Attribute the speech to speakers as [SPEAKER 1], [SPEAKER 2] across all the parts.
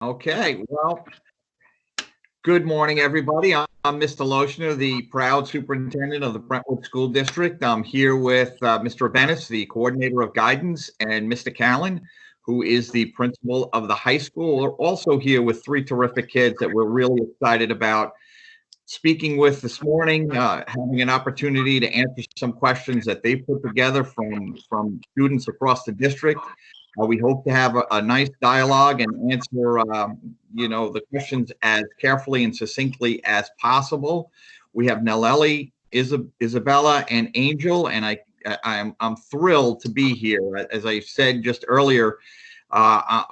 [SPEAKER 1] Okay, well, good morning, everybody. I'm Mr. Loeschner, the proud superintendent of the Brentwood School District. I'm here with Mr. Abenes, the coordinator of guidance, and Mr. Callan, who is the principal of the high school. We're also here with three terrific kids that we're really excited about speaking with this morning, having an opportunity to answer some questions that they put together from students across the district. We hope to have a nice dialogue and answer, the questions as carefully and succinctly as possible. We have Nelleli, Isabella, and Angel, and I'm thrilled to be here. As I said just earlier,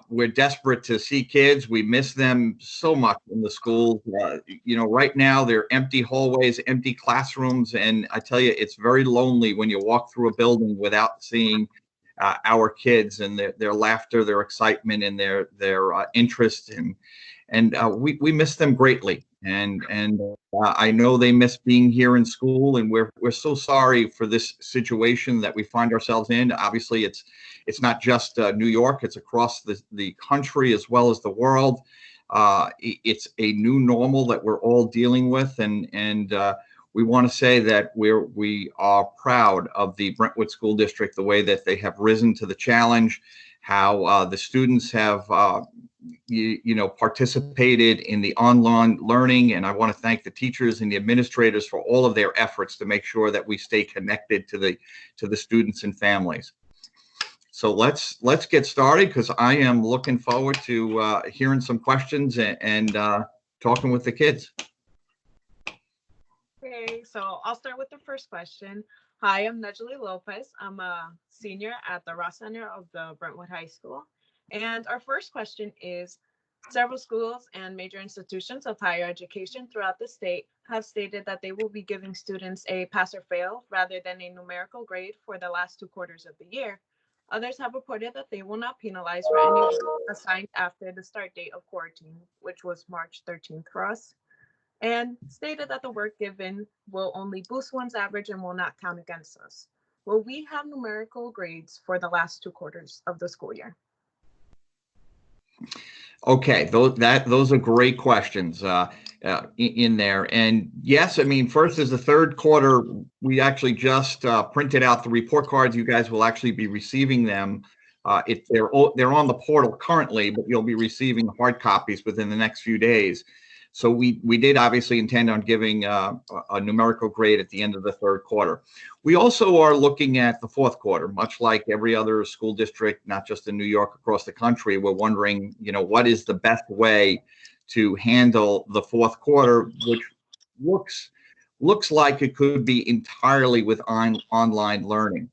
[SPEAKER 1] we're desperate to see kids. We miss them so much in the schools. Right now they're empty hallways, empty classrooms, and I tell you, it's very lonely when you walk through a building without seeing our kids and their laughter, their excitement, and their interest, and we miss them greatly. And I know they miss being here in school, and we're so sorry for this situation that we find ourselves in. Obviously, it's not just New York; it's across the country as well as the world. It's a new normal that we're all dealing with, and we want to say that we are proud of the Brentwood School District, the way that they have risen to the challenge, how the students have participated in the online learning, and I want to thank the teachers and the administrators for all of their efforts to make sure that we stay connected to the students and families. So let's get started, because I am looking forward to hearing some questions and talking with the kids.
[SPEAKER 2] Okay, so I'll start with the first question. Hi, I'm Nejali Lopez. I'm a senior at the Ross Center of the Brentwood High School. And our first question is, several schools and major institutions of higher education throughout the state have stated that they will be giving students a pass or fail rather than a numerical grade for the last 2 quarters of the year. Others have reported that they will not penalize for any work assigned after the start date of quarantine, which was March 13th for us, and stated that the work given will only boost one's average and will not count against us. Will we have numerical grades for the last 2 quarters of the school year?
[SPEAKER 1] Okay, those are great questions in there. And yes, I mean, first is the third quarter. We actually just printed out the report cards. You guys will actually be receiving them. They're on the portal currently, but you'll be receiving hard copies within the next few days. So we did obviously intend on giving a numerical grade at the end of the third quarter. We also are looking at the fourth quarter, much like every other school district, not just in New York, across the country. We're wondering, what is the best way to handle the fourth quarter, which looks like it could be entirely with online learning.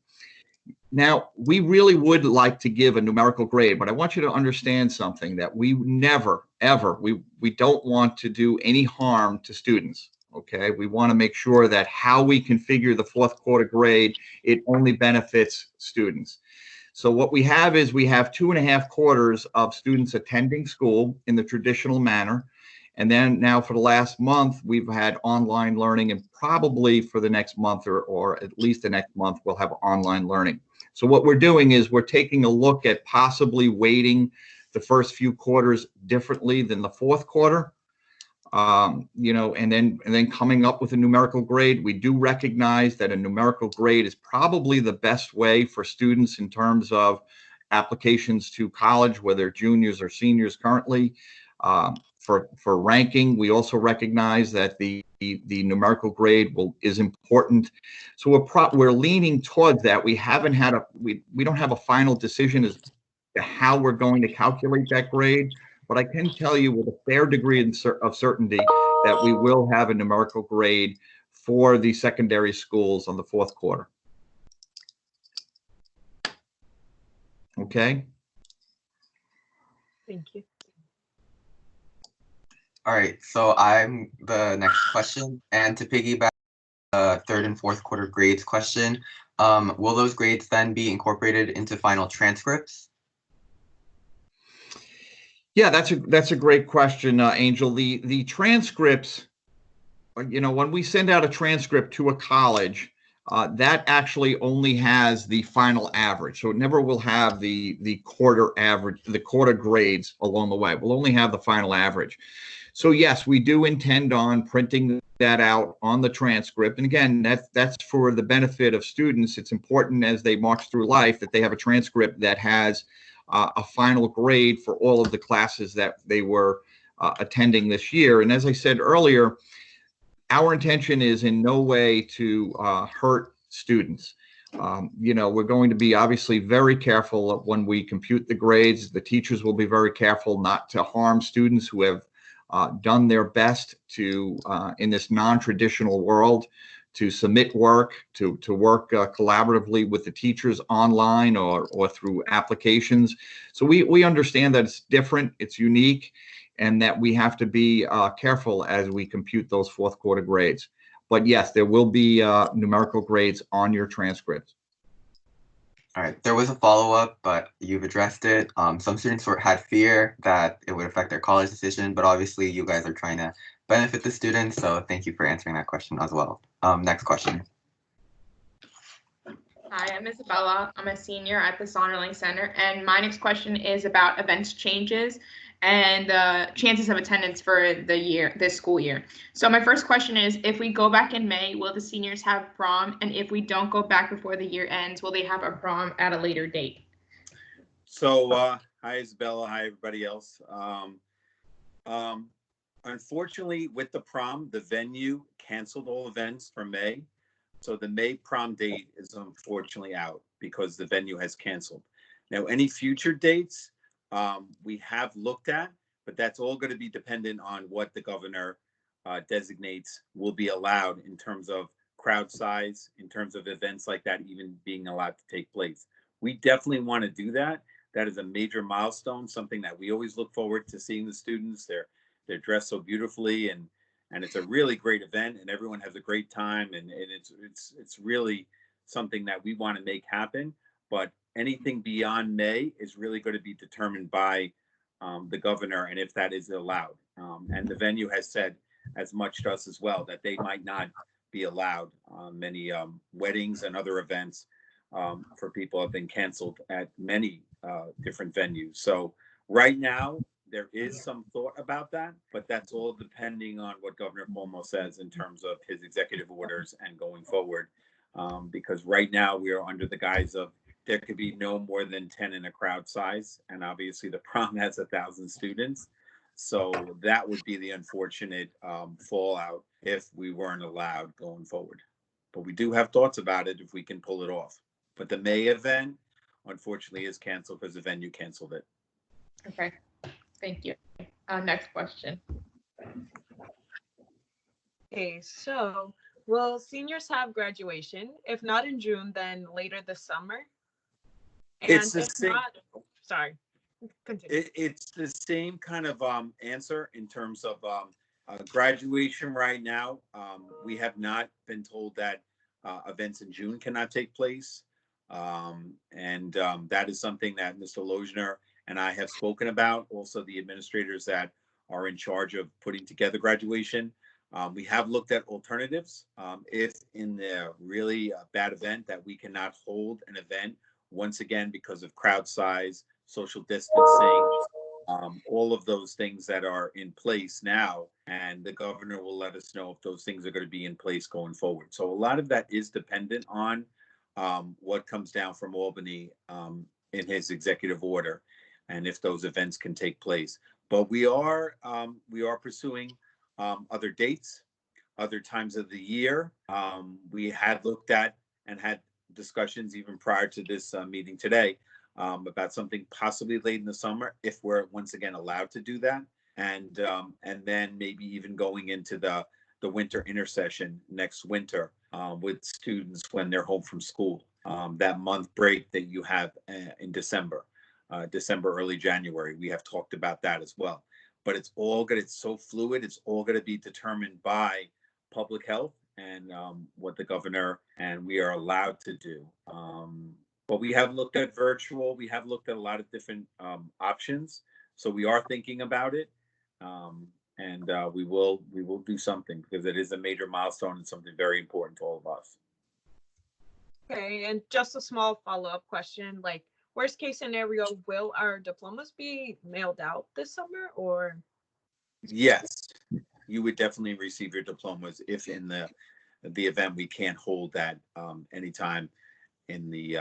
[SPEAKER 1] Now, we really would like to give a numerical grade, but I want you to understand something, that we never, ever, we don't want to do any harm to students, okay? We want to make sure that how we configure the fourth quarter grade, it only benefits students. So what we have is we have 2.5 quarters of students attending school in the traditional manner. And then now for the last month, we've had online learning, and probably for the next month or at least the next month, we'll have online learning. So what we're doing is we're taking a look at possibly weighting the first few quarters differently than the fourth quarter, and then coming up with a numerical grade. We do recognize that a numerical grade is probably the best way for students in terms of applications to college, whether juniors or seniors currently. For ranking, we also recognize that the numerical grade is important. So we're leaning towards that. We haven't had we don't have a final decision as to how we're going to calculate that grade, but I can tell you with a fair degree of certainty that we will have a numerical grade for the secondary schools on the fourth quarter. Okay.
[SPEAKER 2] Thank you.
[SPEAKER 3] All right, so I'm the next question, and to piggyback the third and fourth quarter grades question, will those grades then be incorporated into final transcripts?
[SPEAKER 1] Yeah, that's a great question, Angel. The transcripts, when we send out a transcript to a college, that actually only has the final average. So it never will have the quarter average, the quarter grades along the way. We'll only have the final average. So yes, we do intend on printing that out on the transcript. And again, that's for the benefit of students. It's important as they march through life that they have a transcript that has a final grade for all of the classes that they were attending this year. And as I said earlier, our intention is in no way to hurt students. We're going to be obviously very careful when we compute the grades. The teachers will be very careful not to harm students who have done their best to, in this non-traditional world, to submit work, to work collaboratively with the teachers online or through applications. So we understand that it's different, it's unique, and that we have to be careful as we compute those fourth quarter grades. But yes, there will be numerical grades on your transcripts.
[SPEAKER 3] All right, there was a follow-up, but you've addressed it. Some students had fear that it would affect their college decision, but obviously you guys are trying to benefit the students, so thank you for answering that question as well. Next question.
[SPEAKER 4] Hi, I'm Isabella. I'm a senior at the Sonderling Center, and my next question is about events changes and chances of attendance for this school year. So my first question is, if we go back in May, will the seniors have prom? And if we don't go back before the year ends, will they have a prom at a later date?
[SPEAKER 5] So, hi Isabella, hi everybody else. Unfortunately, with the prom, the venue canceled all events for May. So the May prom date is unfortunately out because the venue has canceled. Now, any future dates we have looked at, but that's all going to be dependent on what the governor designates will be allowed in terms of crowd size, in terms of events like that even being allowed to take place. We definitely want to do that. That is a major milestone, something that we always look forward to seeing the students. They're dressed so beautifully, and it's a really great event, and everyone has a great time, and it's really something that we want to make happen. But anything beyond May is really going to be determined by the governor and if that is allowed. And the venue has said as much to us as well, that they might not be allowed. Many weddings and other events for people have been canceled at many different venues. So right now, there is some thought about that, but that's all depending on what Governor Cuomo says in terms of his executive orders and going forward. Because right now we are under the guise of there could be no more than 10 in a crowd size. And obviously the prom has 1,000 students. So that would be the unfortunate fallout if we weren't allowed going forward. But we do have thoughts about it if we can pull it off. But the May event, unfortunately, is canceled because the venue canceled it.
[SPEAKER 4] Okay, thank you. Next question.
[SPEAKER 2] Okay, so will seniors have graduation? If not in June, then later this summer? And
[SPEAKER 5] It's the
[SPEAKER 2] if
[SPEAKER 5] same.
[SPEAKER 2] not, sorry, continue.
[SPEAKER 5] It's the same kind of answer in terms of graduation right now. We have not been told that events in June cannot take place. That is something that Mr. Loeschner and I have spoken about. Also, the administrators that are in charge of putting together graduation. We have looked at alternatives. If in the really bad event that we cannot hold an event, once again, because of crowd size, social distancing, all of those things that are in place now, and the governor will let us know if those things are going to be in place going forward. So a lot of that is dependent on what comes down from Albany in his executive order, and if those events can take place. But we are pursuing other dates, other times of the year. We had looked at and had discussions even prior to this meeting today about something possibly late in the summer if we're once again allowed to do that, and then maybe even going into the winter intersession next winter with students when they're home from school, that month break that you have in December, early January. We have talked about that as well. But it's so fluid. It's all going to be determined by public health and what the governor and we are allowed to do. But we have looked at virtual. We have looked at a lot of different options. So we are thinking about it. And we will do something because it is a major milestone and something very important to all of us.
[SPEAKER 2] Okay, and just a small follow-up question, like worst case scenario, will our diplomas be mailed out this summer or?
[SPEAKER 5] Yes, you would definitely receive your diplomas if in the event we can't hold that anytime in the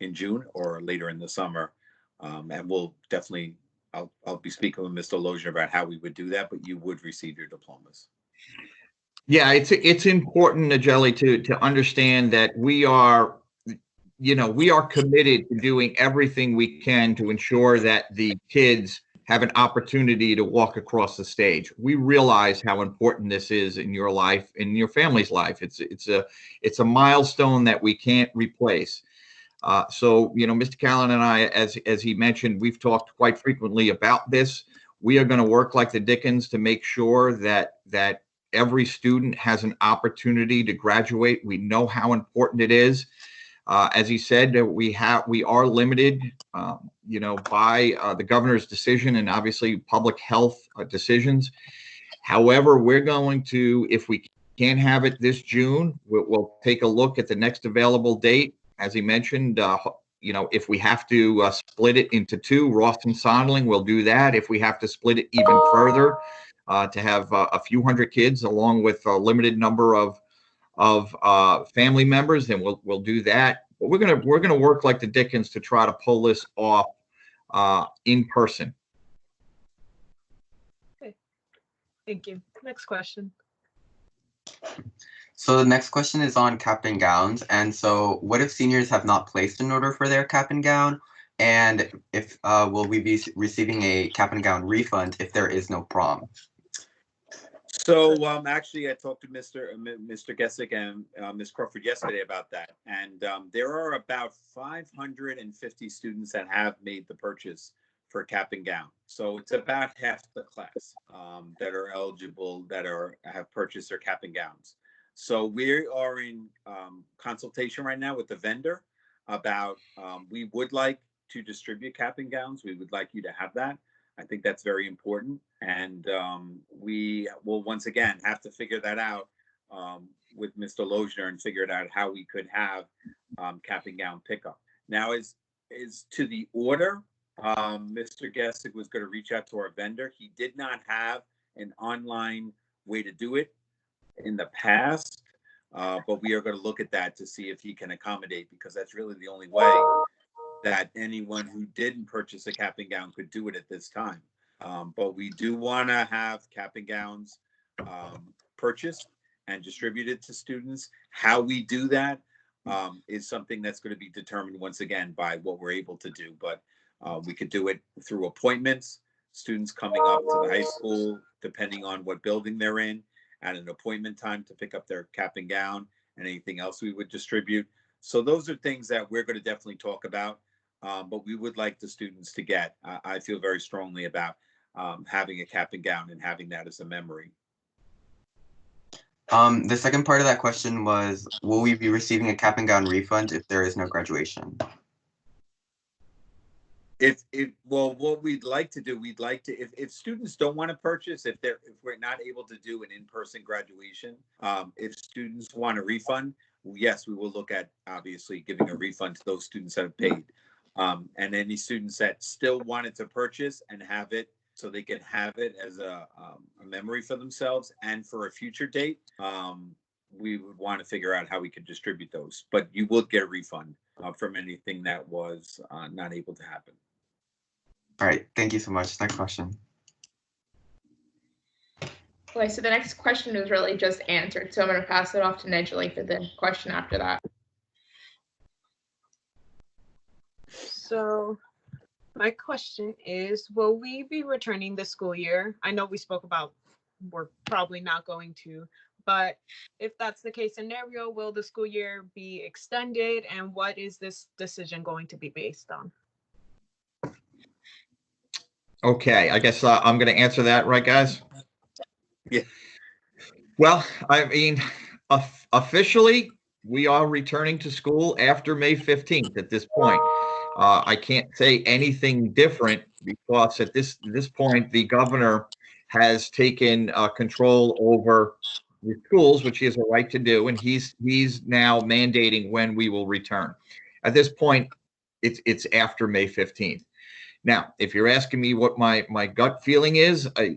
[SPEAKER 5] in June or later in the summer. And we'll definitely, I'll be speaking with Mr. Loeschner about how we would do that, but you would receive your diplomas.
[SPEAKER 1] Yeah, it's important, Najeli, to understand that we are, we are committed to doing everything we can to ensure that the kids have an opportunity to walk across the stage. We realize how important this is in your life, in your family's life. It's a milestone that we can't replace. So, Mr. Callan and I, as he mentioned, we've talked quite frequently about this. We are going to work like the Dickens to make sure that every student has an opportunity to graduate. We know how important it is. As he said, we are limited, by the governor's decision and obviously public health decisions. However, we're going to, if we can't have it this June, we'll take a look at the next available date. As he mentioned, if we have to split it into two, Ross and Sondling, we'll do that. If we have to split it even further to have a few hundred kids along with a limited number of family members, then we'll do that. But we're gonna work like the Dickens to try to pull this off in person.
[SPEAKER 2] Okay. Thank you. Next question.
[SPEAKER 3] So the next question is on cap and gowns. And so what if seniors have not placed an order for their cap and gown? And if will we be receiving a cap and gown refund if there is no prom?
[SPEAKER 5] So actually, I talked to Mr. Gessick and Ms. Crawford yesterday about that. And there are about 550 students that have made the purchase for a cap and gown. So it's about half the class that are eligible, that have purchased their cap and gowns. So we are in consultation right now with the vendor about, we would like to distribute cap and gowns. We would like you to have that. I think that's very important. And we will once again have to figure that out with Mr. Loeschner and figure it out how we could have cap and gown pickup. Now, is to the order, Mr. Gessick was going to reach out to our vendor. He did not have an online way to do it in the past, but we are going to look at that to see if he can accommodate, because that's really the only way that anyone who didn't purchase a cap and gown could do it at this time. But we do want to have cap and gowns purchased and distributed to students. How we do that is something that's going to be determined once again by what we're able to do. But we could do it through appointments, students coming up to the high school, depending on what building they're in, at an appointment time to pick up their cap and gown and anything else we would distribute. So those are things that we're going to definitely talk about. But we would like the students to get, I feel very strongly about having a cap and gown and having that as a memory.
[SPEAKER 3] The second part of that question was, will we be receiving a cap and gown refund if there is no graduation?
[SPEAKER 5] Well, what we'd like to do, if students don't want to purchase, if we're not able to do an in-person graduation, if students want a refund, yes, we will look at obviously giving a refund to those students that have paid. And any students that still wanted to purchase and have it so they can have it as a memory for themselves and for a future date, we would want to figure out how we could distribute those. But you will get a refund from anything that was not able to happen.
[SPEAKER 3] All right, thank you so much. Next question.
[SPEAKER 4] Okay, so the next question was really just answered. So I'm going to pass it off to Nejali for the question after that.
[SPEAKER 2] So my question is, will we be returning this school year? I know we spoke about we're probably not going to, but if that's the case scenario, will the school year be extended, and what is this decision going to be based on?
[SPEAKER 1] Okay, I guess I'm going to answer that, right, guys?
[SPEAKER 5] Yeah.
[SPEAKER 1] Well, I mean, officially, we are returning to school after May 15th at this point. I can't say anything different because at this point, the governor has taken control over the schools, which he has a right to do, and he's now mandating when we will return. At this point, it's after May 15th. Now, if you're asking me what my gut feeling is, I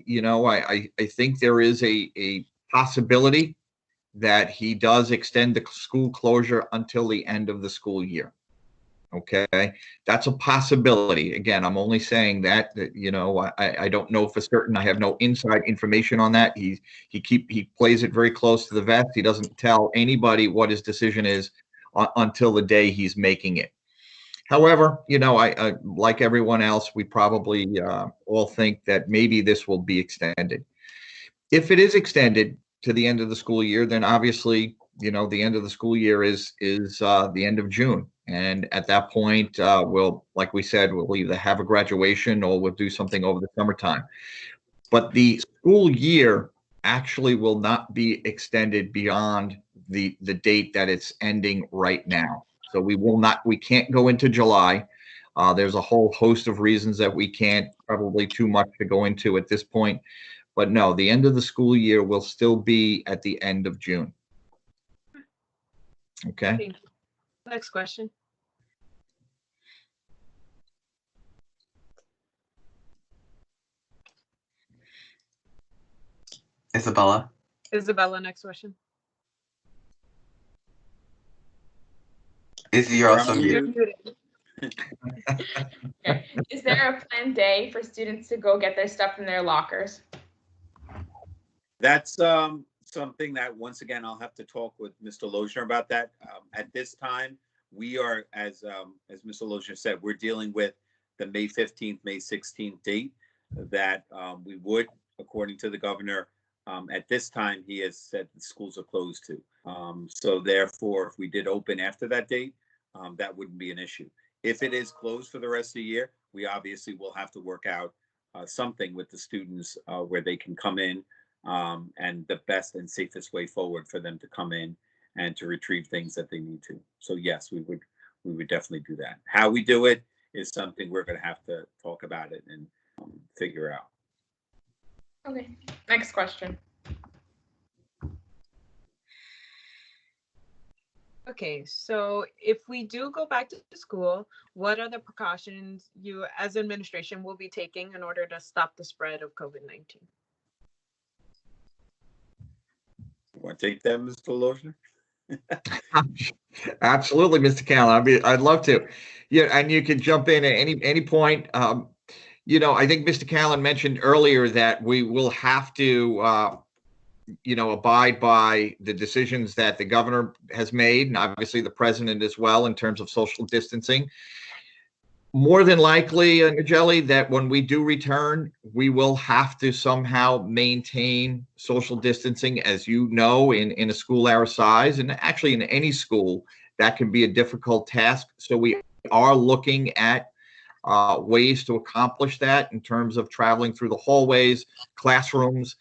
[SPEAKER 1] think there is a possibility that he does extend the school closure until the end of the school year. Okay, that's a possibility. Again, I'm only saying that I don't know for certain. I have no inside information on that. He plays it very close to the vest. He doesn't tell anybody what his decision is until the day he's making it. However, I like everyone else, we probably all think that maybe this will be extended. If it is extended to the end of the school year, then obviously, the end of the school year is the end of June. And at that point, like we said, we'll either have a graduation or we'll do something over the summertime. But the school year actually will not be extended beyond the date that it's ending right now. So we can't go into July. There's a whole host of reasons that we can't, probably too much to go into at this point. But no, the end of the school year will still be at the end of June. Okay.
[SPEAKER 2] Thank you. Next question.
[SPEAKER 3] Isabella.
[SPEAKER 2] Isabella, next question.
[SPEAKER 3] Izzy, you're also
[SPEAKER 5] You're
[SPEAKER 3] muted.
[SPEAKER 4] Okay. Is there a planned day for students to go get their stuff from their lockers?
[SPEAKER 5] That's something that, once again, I'll have to talk with Mr. Loeschner about that. At this time, we are, as Mr. Loeschner said, we're dealing with the May 15th, May 16th date that we would, according to the governor, at this time, he has said the schools are closed to. So therefore, if we did open after that date, that wouldn't be an issue. If it is closed for the rest of the year, we obviously will have to work out something with the students where they can come in, and the best and safest way forward for them to come in and to retrieve things that they need to. So yes, we would definitely do that. How we do it is something we're going to have to talk about it and figure out.
[SPEAKER 4] Okay, next question.
[SPEAKER 2] Okay, so if we do go back to school, what are the precautions you as administration will be taking in order to stop the spread of COVID-19?
[SPEAKER 5] Want to take that, Mr. Loeschner?
[SPEAKER 1] Absolutely, Mr. Callan. I'd love to. Yeah, and you can jump in at any point. I think Mr. Callan mentioned earlier that we will have to, abide by the decisions that the governor has made, and obviously the president as well, in terms of social distancing. More than likely, Nigeli, that when we do return, we will have to somehow maintain social distancing, as you know, in a school our size, and actually in any school, that can be a difficult task. So we are looking at ways to accomplish that in terms of traveling through the hallways, classrooms.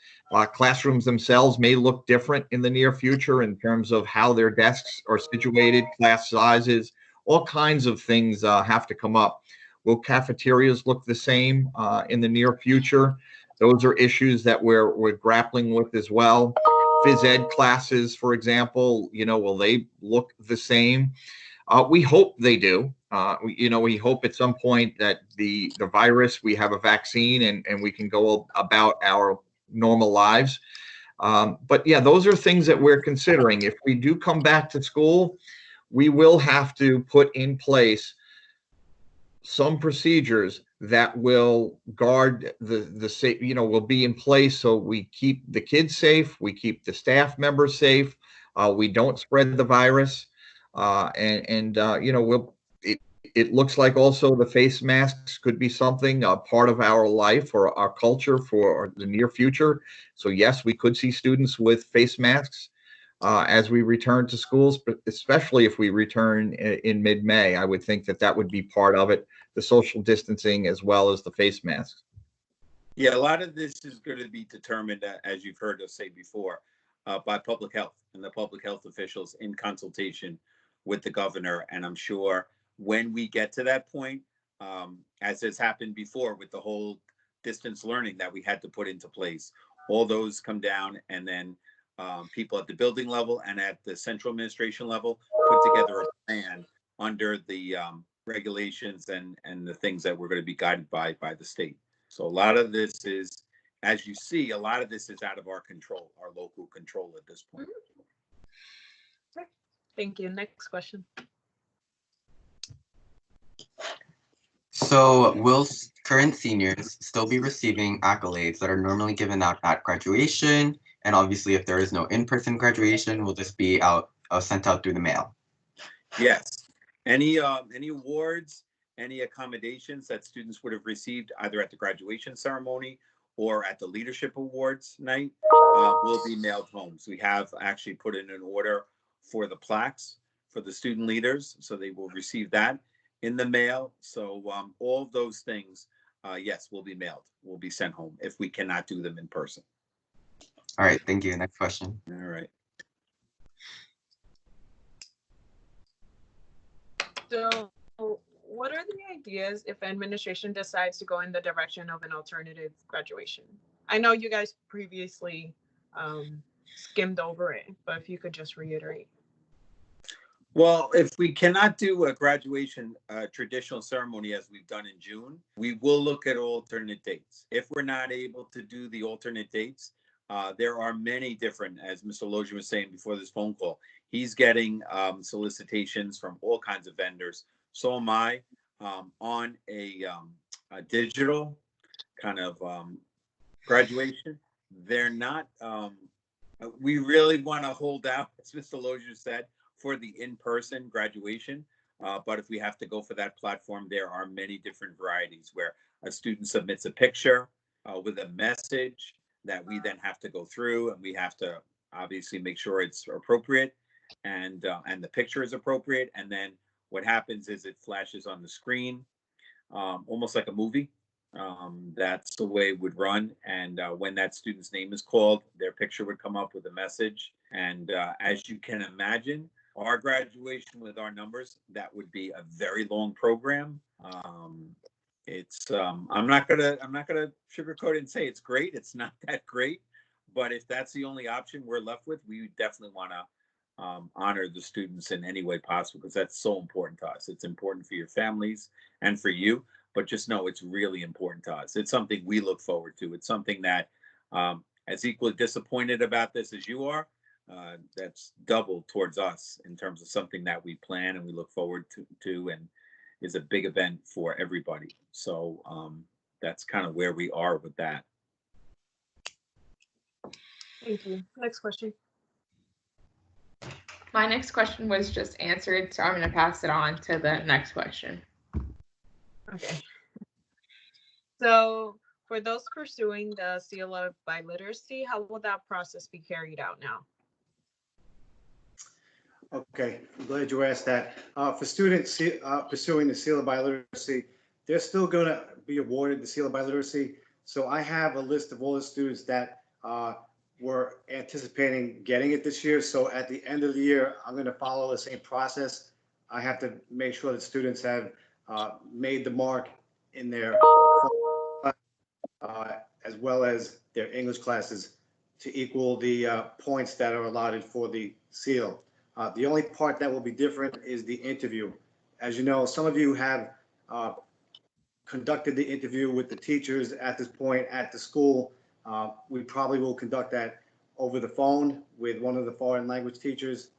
[SPEAKER 1] Classrooms themselves may look different in the near future in terms of how their desks are situated, class sizes, all kinds of things have to come up. Will cafeterias look the same in the near future? Those are issues that we're grappling with as well. Phys ed classes, for example, will they look the same? We hope they do. We hope at some point that the virus, we have a vaccine and we can go about our normal lives. But yeah, those are things that we're considering. If we do come back to school, we will have to put in place some procedures that will guard the safe, will be in place so we keep the kids safe, we keep the staff members safe, we don't spread the virus, it looks like also the face masks could be something, part of our life or our culture for the near future. So yes, we could see students with face masks as we return to schools, but especially if we return in mid-May, I would think that would be part of it, the social distancing as well as the face masks.
[SPEAKER 5] Yeah, a lot of this is going to be determined, as you've heard us say before, by public health and the public health officials in consultation with the governor. And I'm sure when we get to that point, as has happened before with the whole distance learning that we had to put into place, all those come down, and then people at the building level and at the central administration level put together a plan under the regulations and the things that we're going to be guided by the state. So a lot of this is, as you see, a lot of this is out of our control, our local control at this point.
[SPEAKER 2] Thank you. Next question.
[SPEAKER 3] So will current seniors still be receiving accolades that are normally given out at graduation? And obviously, if there is no in-person graduation, will this be sent out through the mail?
[SPEAKER 5] Yes. Any awards, any accommodations that students would have received either at the graduation ceremony or at the leadership awards night will be mailed home. So we have actually put in an order for the plaques for the student leaders, so they will receive that in the mail. So all of those things, yes, will be mailed, will be sent home if we cannot do them in person.
[SPEAKER 3] All right, thank you. Next question.
[SPEAKER 5] All right.
[SPEAKER 2] So what are the ideas if administration decides to go in the direction of an alternative graduation? I know you guys previously skimmed over it, but if you could just reiterate.
[SPEAKER 5] Well, if we cannot do a graduation traditional ceremony as we've done in June, we will look at alternate dates. If we're not able to do the alternate dates, there are many different, as Mr. Loeschner was saying before this phone call, he's getting solicitations from all kinds of vendors. So am I on a digital kind of graduation. They're not, we really want to hold out, as Mr. Loeschner said, for the in-person graduation. But if we have to go for that platform, there are many different varieties where a student submits a picture with a message that we then have to go through, and we have to obviously make sure it's appropriate and the picture is appropriate. And then what happens is it flashes on the screen, almost like a movie. That's the way it would run. And when that student's name is called, their picture would come up with a message. And as you can imagine, our graduation with our numbers, that would be a very long program. It's I'm not gonna sugarcoat it and say it's great. It's not that great, but if that's the only option we're left with, we definitely want to honor the students in any way possible, because that's so important to us. It's important for your families and for you, but just know it's really important to us. It's something we look forward to. It's something that, as equally disappointed about this as you are, that's double towards us in terms of something that we plan and we look forward to and is a big event for everybody. So that's kind of where we are with that.
[SPEAKER 2] Thank you. Next question.
[SPEAKER 4] My next question was just answered, so I'm going to pass it on to the next question.
[SPEAKER 2] Okay. So for those pursuing the seal of biliteracy, how will that process be carried out now?
[SPEAKER 6] Okay, I'm glad you asked that. For students pursuing the seal of biliteracy, they're still going to be awarded the seal of biliteracy. So I have a list of all the students that were anticipating getting it this year. So at the end of the year, I'm going to follow the same process. I have to make sure that students have made the mark in their as well as their English classes to equal the points that are allotted for the seal. The only part that will be different is the interview. As you know, some of you have conducted the interview with the teachers at this point at the school. We probably will conduct that over the phone with one of the foreign language teachers.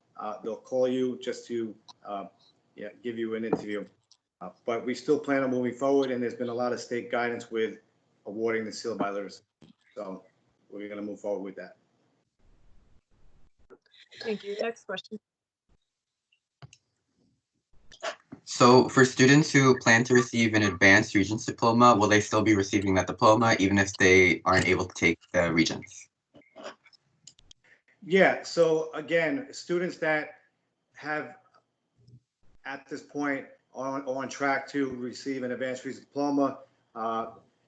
[SPEAKER 6] They'll call you just to give you an interview. But we still plan on moving forward, and there's been a lot of state guidance with awarding the seal of biliteracy. So we're going to move forward with that.
[SPEAKER 2] Thank you. Next question.
[SPEAKER 3] So for students who plan to receive an advanced Regents diploma, will they still be receiving that diploma even if they aren't able to take the Regents?
[SPEAKER 6] Yeah, so again, students that have at this point on track to receive an advanced Regents diploma,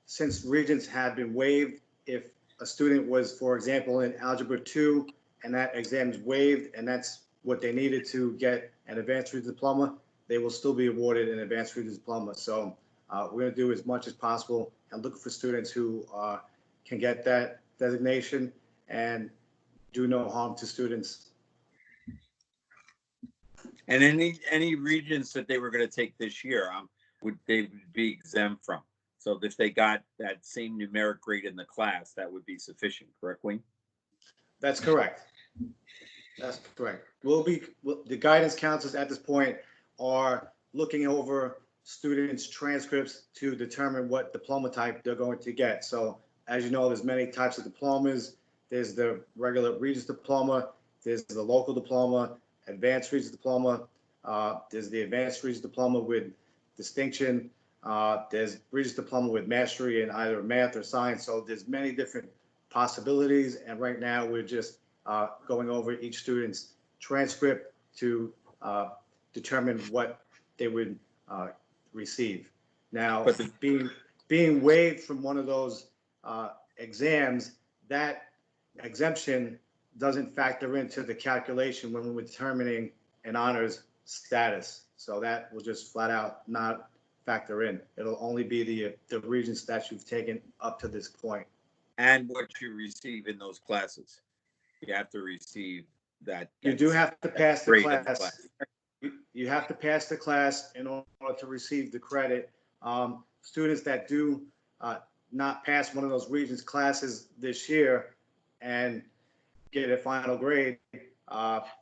[SPEAKER 6] since Regents have been waived, if a student was, for example, in Algebra 2 and that exam is waived and that's what they needed to get an advanced Regents diploma, they will still be awarded an advanced Regents diploma. So we're going to do as much as possible and look for students who can get that designation. And do no harm to students.
[SPEAKER 5] And any regions that they were going to take this year, would they be exempt from? So if they got that same numeric grade in the class, that would be sufficient, correct, Wayne?
[SPEAKER 6] That's correct. That's correct. The guidance counselors at this point are looking over students' transcripts to determine what diploma type they're going to get. So as you know, there's many types of diplomas. There's the regular Regents diploma, there's the local diploma, advanced Regents diploma, there's the advanced Regents diploma with distinction, there's Regents diploma with mastery in either math or science. So there's many different possibilities, and right now we're just going over each student's transcript to determine what they would receive. Now,
[SPEAKER 5] But
[SPEAKER 6] being waived from one of those exams, that exemption doesn't factor into the calculation when we're determining an honors status. So that will just flat out not factor in. It'll only be the Regents that you've taken up to this point.
[SPEAKER 5] And what you receive in those classes, you have to receive that.
[SPEAKER 6] You do have to pass the
[SPEAKER 5] grade in the
[SPEAKER 6] class. You have to pass the class in order to receive the credit. Students that do not pass one of those Regents classes this year and get a final grade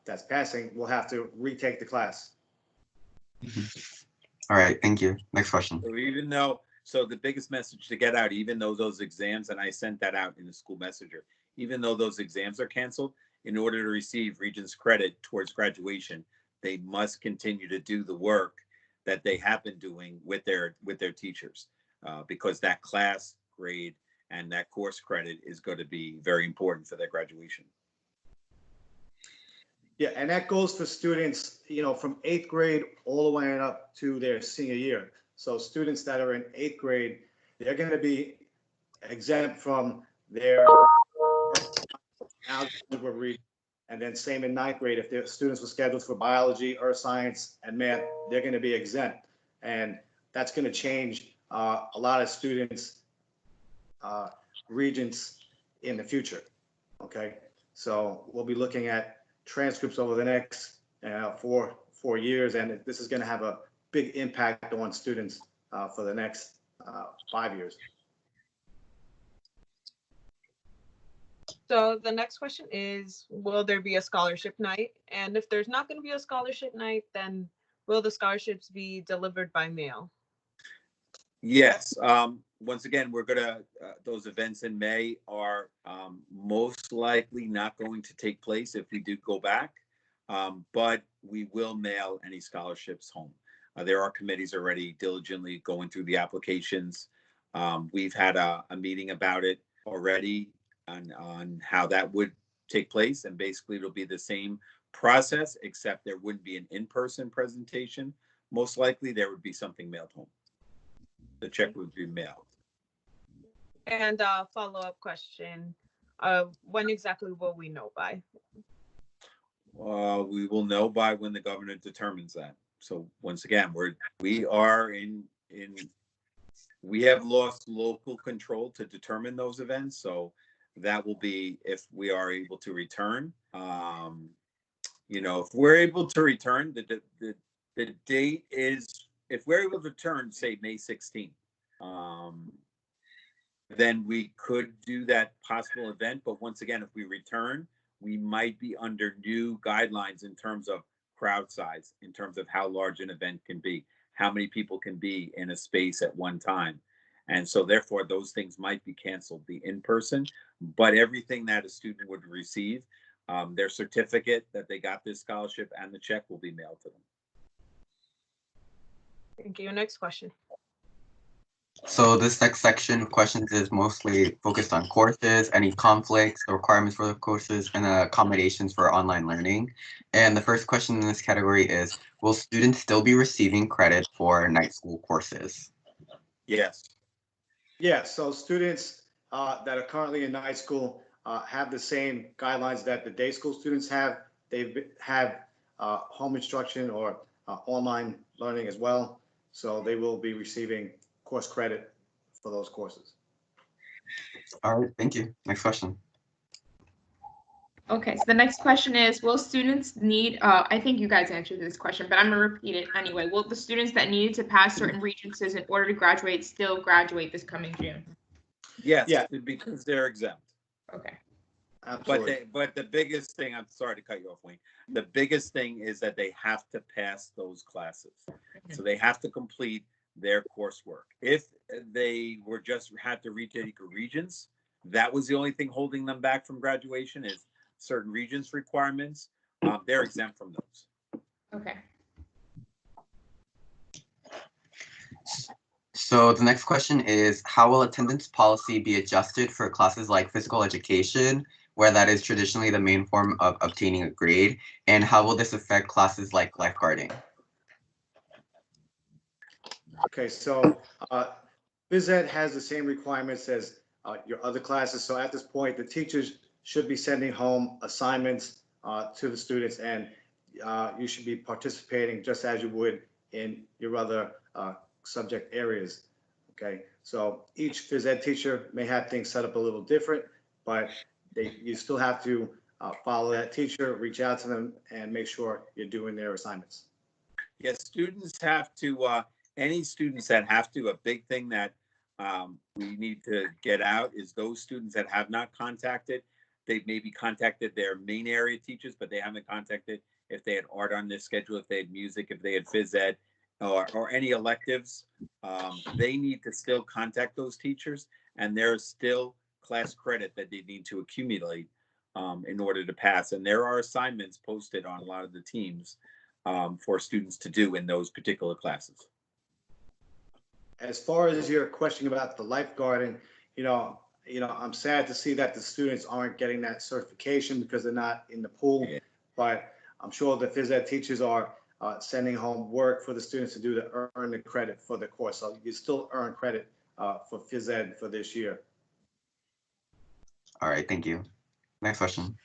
[SPEAKER 6] that's passing will have to retake the class.
[SPEAKER 3] All right, thank you. Next question.
[SPEAKER 5] So the biggest message to get out, even though those exams, and I sent that out in the school messenger, even though those exams are canceled, in order to receive Regents credit towards graduation, they must continue to do the work that they have been doing with their teachers, because that class grade and that course credit is going to be very important for their graduation.
[SPEAKER 6] Yeah, and that goes for students, from 8th grade all the way up to their senior year. So students that are in 8th grade, they're going to be exempt from their algebra reading. And then same in 9th grade, if their students were scheduled for biology, earth science, and math, they're going to be exempt. And that's going to change a lot of students' Regents in the future. Okay, so we'll be looking at transcripts over the next 4 years, and this is going to have a big impact on students for the next 5 years.
[SPEAKER 2] So the next question is, will there be a scholarship night? And if there's not going to be a scholarship night, then will the scholarships be delivered by mail?
[SPEAKER 5] Yes. Once again, we're going to, those events in May are most likely not going to take place if we do go back, but we will mail any scholarships home. There are committees already diligently going through the applications. We've had a meeting about it already on how that would take place. And basically it'll be the same process, except there wouldn't be an in-person presentation. Most likely there would be something mailed home. The check would be mailed.
[SPEAKER 2] And a follow-up question, when exactly will we know by?
[SPEAKER 5] We will know by when the governor determines that. So once again, we have lost local control to determine those events. So that will be if we are able to return. If we're able to return, the date is, if we're able to return, say May 16th, then we could do that possible event. But once again, if we return, we might be under new guidelines in terms of crowd size, in terms of how large an event can be, how many people can be in a space at one time. And so therefore those things might be canceled, the in-person, but everything that a student would receive, their certificate that they got this scholarship and the check will be mailed to them.
[SPEAKER 2] Thank you. Next question.
[SPEAKER 3] So this next section of questions is mostly focused on courses, any conflicts, the requirements for the courses, and accommodations for online learning. And the first question in this category is, will students still be receiving credit for night school courses?
[SPEAKER 5] Yes.
[SPEAKER 6] Yeah, so students that are currently in night school have the same guidelines that the day school students have. They have home instruction or online learning as well. So they will be receiving course credit for those courses.
[SPEAKER 3] All right, thank you. Next question.
[SPEAKER 4] Okay, so the next question is, will students need, I think you guys answered this question, but I'm gonna repeat it anyway. Will the students that needed to pass certain regencies in order to graduate still graduate this coming June?
[SPEAKER 5] Yes,
[SPEAKER 6] Yeah.
[SPEAKER 5] because they're exempt.
[SPEAKER 4] Okay.
[SPEAKER 6] Absolutely.
[SPEAKER 5] But the biggest thing, I'm sorry to cut you off, Wayne. The biggest thing is that they have to pass those classes. So they have to complete their coursework. If they were just had to retake Regents, that was the only thing holding them back from graduation is certain Regents requirements. They're exempt from those.
[SPEAKER 4] Okay.
[SPEAKER 3] So the next question is, how will attendance policy be adjusted for classes like physical education, where that is traditionally the main form of obtaining a grade? And how will this affect classes like lifeguarding?
[SPEAKER 6] Okay, so phys ed has the same requirements as your other classes. So at this point, the teachers should be sending home assignments to the students, and you should be participating just as you would in your other subject areas. Okay, so each phys ed teacher may have things set up a little different, but you still have to follow that teacher, reach out to them, and make sure you're doing their assignments.
[SPEAKER 5] Yes, students have to, any students that have to, a big thing that we need to get out is those students that have not contacted. They've maybe contacted their main area teachers, but they haven't contacted if they had art on their schedule, if they had music, if they had phys ed, or any electives. They need to still contact those teachers, and there's still class credit that they need to accumulate in order to pass. And there are assignments posted on a lot of the teams for students to do in those particular classes.
[SPEAKER 6] As far as your question about the lifeguarding, I'm sad to see that the students aren't getting that certification because they're not in the pool.
[SPEAKER 5] Yeah.
[SPEAKER 6] But I'm sure the phys ed teachers are sending home work for the students to do to earn the credit for the course. So you still earn credit for phys ed for this year.
[SPEAKER 3] All right, thank you. Next question.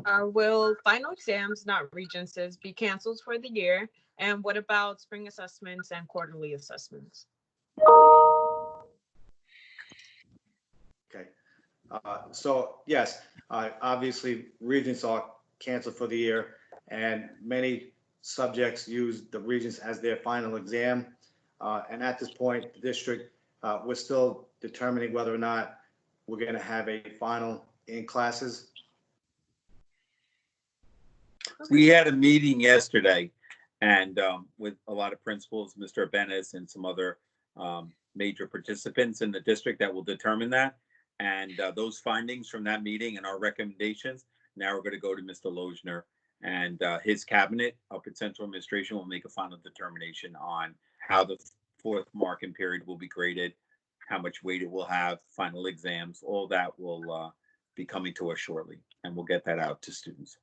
[SPEAKER 2] Will final exams, not regencies, be canceled for the year? And what about spring assessments and quarterly assessments?
[SPEAKER 6] Okay. So yes, obviously Regents are canceled for the year, and many subjects use the Regents as their final exam. And at this point, the district, we're still determining whether or not we're going to have a final in classes.
[SPEAKER 5] We had a meeting yesterday, and with a lot of principals, Mr. Abenes, and some other major participants in the district that will determine that. And those findings from that meeting and our recommendations, now we're going to go to Mr. Loeschner, and his cabinet up at Central Administration will make a final determination on how the fourth marking period will be graded, how much weight it will have, final exams. All that will be coming to us shortly, and we'll get that out to students.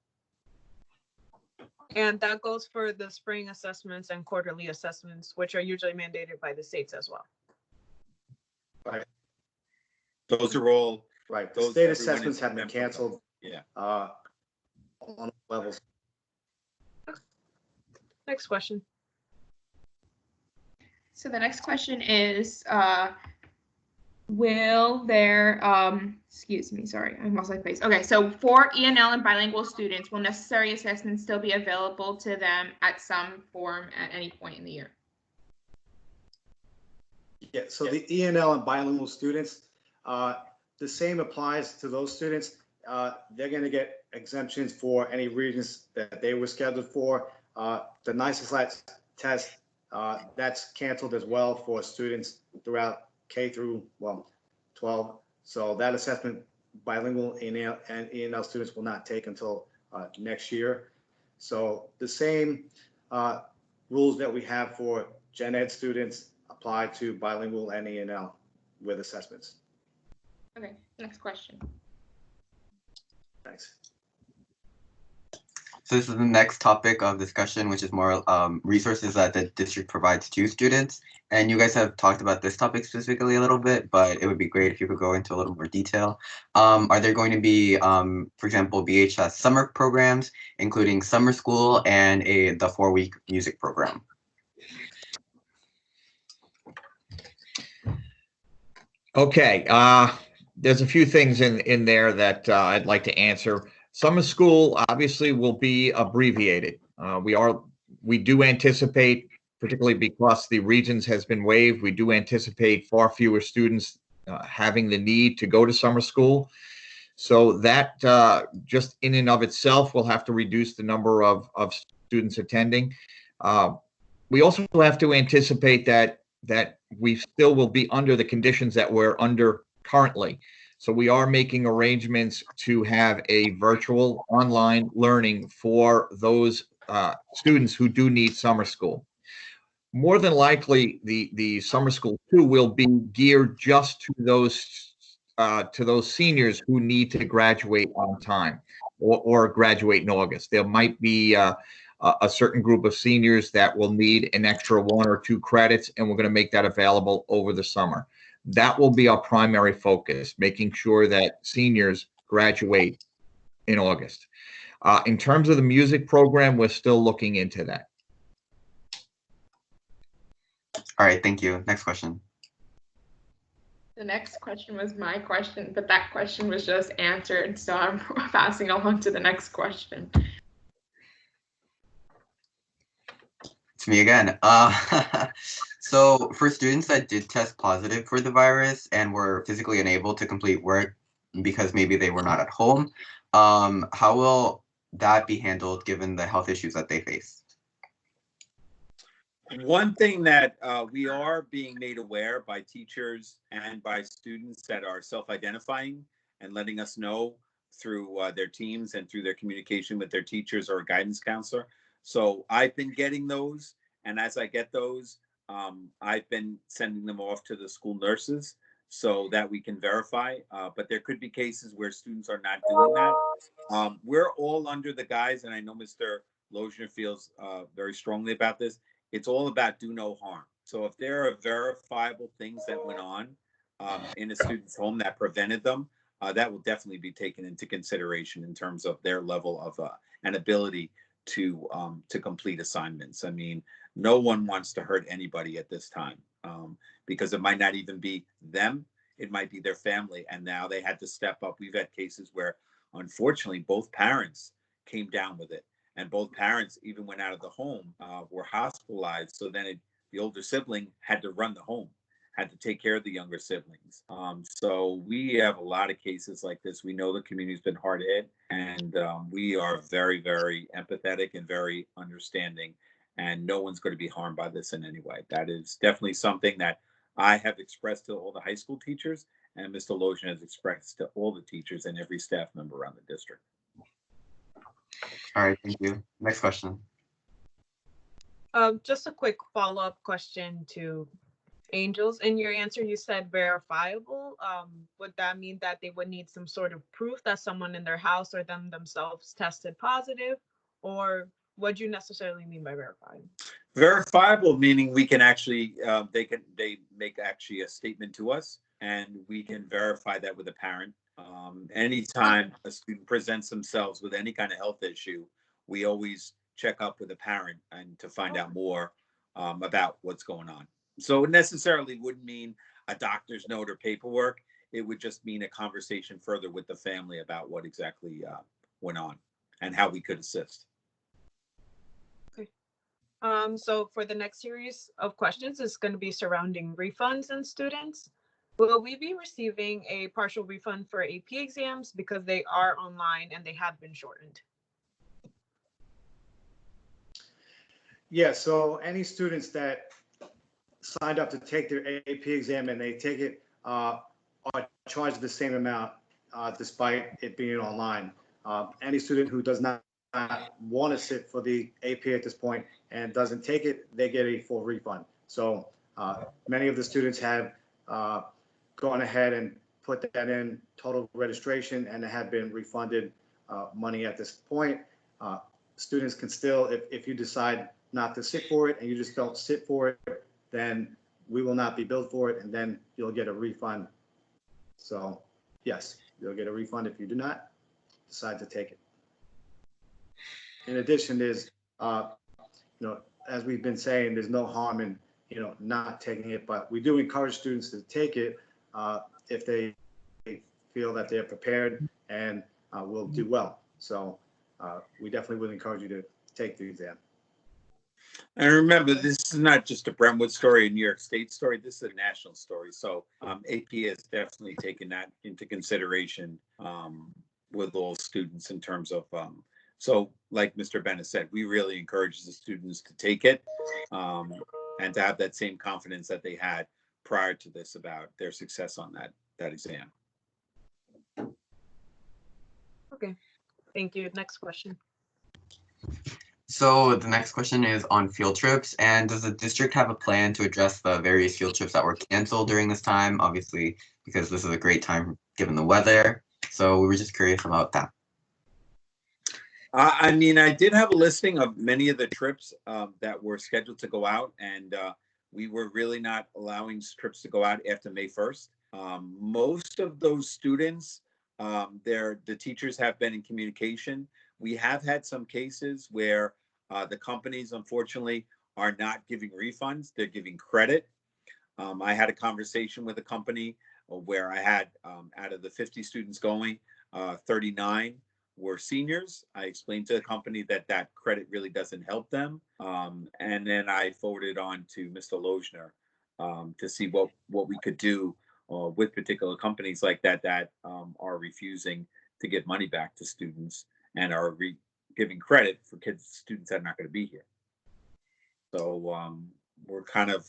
[SPEAKER 2] And that goes for the spring assessments and quarterly assessments, which are usually mandated by the states as well.
[SPEAKER 6] Right.
[SPEAKER 5] Those are all
[SPEAKER 6] Right. The
[SPEAKER 5] those,
[SPEAKER 6] state
[SPEAKER 5] everyone
[SPEAKER 6] assessments
[SPEAKER 5] is
[SPEAKER 6] have been
[SPEAKER 5] exempt from
[SPEAKER 6] canceled.
[SPEAKER 5] Yeah.
[SPEAKER 6] On all levels.
[SPEAKER 4] Next question. So the next question is, will there, excuse me, sorry, I lost my place. Okay, so for ENL and bilingual students, will necessary assessments still be available to them at some form at any point in the year?
[SPEAKER 6] Yeah, so the ENL and bilingual students, the same applies to those students. They're going to get exemptions for any regions that they were scheduled for. The NICESLAT test, that's canceled as well for students throughout K through 12. So that assessment, bilingual ENL and ENL students will not take until next year. So the same rules that we have for Gen Ed students apply to bilingual and ENL with assessments.
[SPEAKER 4] Okay, next question.
[SPEAKER 6] Thanks.
[SPEAKER 3] So this is the next topic of discussion, which is more resources that the district provides to students. And you guys have talked about this topic specifically a little bit, but it would be great if you could go into a little more detail. Are there going to be, for example, BHS summer programs, including summer school and the 4-week music program?
[SPEAKER 1] Okay, there's a few things in there that I'd like to answer. Summer school obviously will be abbreviated. We do anticipate, particularly because the Regions has been waived, we do anticipate far fewer students having the need to go to summer school. So that just in and of itself will have to reduce the number of students attending. We also have to anticipate that we still will be under the conditions that we're under currently. So we are making arrangements to have a virtual online learning for those students who do need summer school. More than likely, the summer school too will be geared just to those seniors who need to graduate on time or graduate in August. There might be a certain group of seniors that will need an extra 1 or 2 credits, and we're going to make that available over the summer. That will be our primary focus, making sure that seniors graduate in August. In terms of the music program, we're still looking into that.
[SPEAKER 3] All right, thank you. Next question.
[SPEAKER 4] The next question was my question, but that question was just answered, so I'm passing along to the next question.
[SPEAKER 3] It's me again. So for students that did test positive for the virus and were physically unable to complete work because maybe they were not at home, how will that be handled given the health issues that they face?
[SPEAKER 5] One thing that we are being made aware by teachers and by students that are self-identifying and letting us know through their teams and through their communication with their teachers or a guidance counselor. So I've been getting those, and as I get those, I've been sending them off to the school nurses so that we can verify. But there could be cases where students are not doing that. We're all under the guise, and I know Mr. Loeschner feels very strongly about this. It's all about do no harm. So if there are verifiable things that went on in a student's home that prevented them, that will definitely be taken into consideration in terms of their level of and ability to complete assignments. I mean, no one wants to hurt anybody at this time because it might not even be them. It might be their family. And now they had to step up. We've had cases where, unfortunately, both parents came down with it. And both parents even went out of the home, were hospitalized. So then the older sibling had to run the home, had to take care of the younger siblings. So we have a lot of cases like this. We know the community's been hard hit, and we are very, very empathetic and very understanding. And no one's going to be harmed by this in any way. That is definitely something that I have expressed to all the high school teachers, and Mr. Loeschner has expressed to all the teachers and every staff member around the district.
[SPEAKER 3] All right, thank you. Next question.
[SPEAKER 2] Just a quick follow-up question to Angels. In your answer, you said verifiable. Would that mean that they would need some sort of proof that someone in their house or them themselves tested positive? Or what do you necessarily mean by verified?
[SPEAKER 5] Verifiable meaning we can actually, they make actually a statement to us, and we can verify that with a parent. Anytime a student presents themselves with any kind of health issue, we always check up with a parent and to find out more about what's going on. So it necessarily wouldn't mean a doctor's note or paperwork. It would just mean a conversation further with the family about what exactly went on and how we could assist.
[SPEAKER 2] Okay. So for the next series of questions, it's going to be surrounding refunds and students. Will we be receiving a partial refund for AP exams because they are online and they have been shortened?
[SPEAKER 6] Yeah, so any students that signed up to take their AP exam and they take it are charged the same amount despite it being online. Any student who does not want to sit for the AP at this point and doesn't take it, they get a full refund. So many of the students have gone ahead and put that in total registration and have been refunded money at this point. Students can still, if you decide not to sit for it and you just don't sit for it, then we will not be billed for it, and then you'll get a refund. So yes, you'll get a refund if you do not decide to take it. In addition, there's, as we've been saying, there's no harm in, not taking it, but we do encourage students to take it if they feel that they're prepared and will do well. So we definitely would encourage you to take the exam.
[SPEAKER 5] And remember, this is not just a Brentwood story, a New York State story. This is a national story. So AP has definitely taken that into consideration with all students in terms of, so like Mr. Bennett said, we really encourage the students to take it and to have that same confidence that they had prior to this about their success on that exam.
[SPEAKER 2] Okay, thank you. Next question.
[SPEAKER 3] So the next question is on field trips, and does the district have a plan to address the various field trips that were canceled during this time? Obviously, because this is a great time given the weather. So we were just curious about that.
[SPEAKER 5] I mean, I did have a listing of many of the trips that were scheduled to go out, and we were really not allowing trips to go out after May 1st. Most of those students, the teachers have been in communication. We have had some cases where the companies, unfortunately, are not giving refunds. They're giving credit. I had a conversation with a company where I had, out of the 50 students going, 39 were seniors. I explained to the company that that credit really doesn't help them. And then I forwarded on to Mr. Loeschner to see what we could do with particular companies like that are refusing to give money back to students and are giving credit for students that are not going to be here. So we're kind of,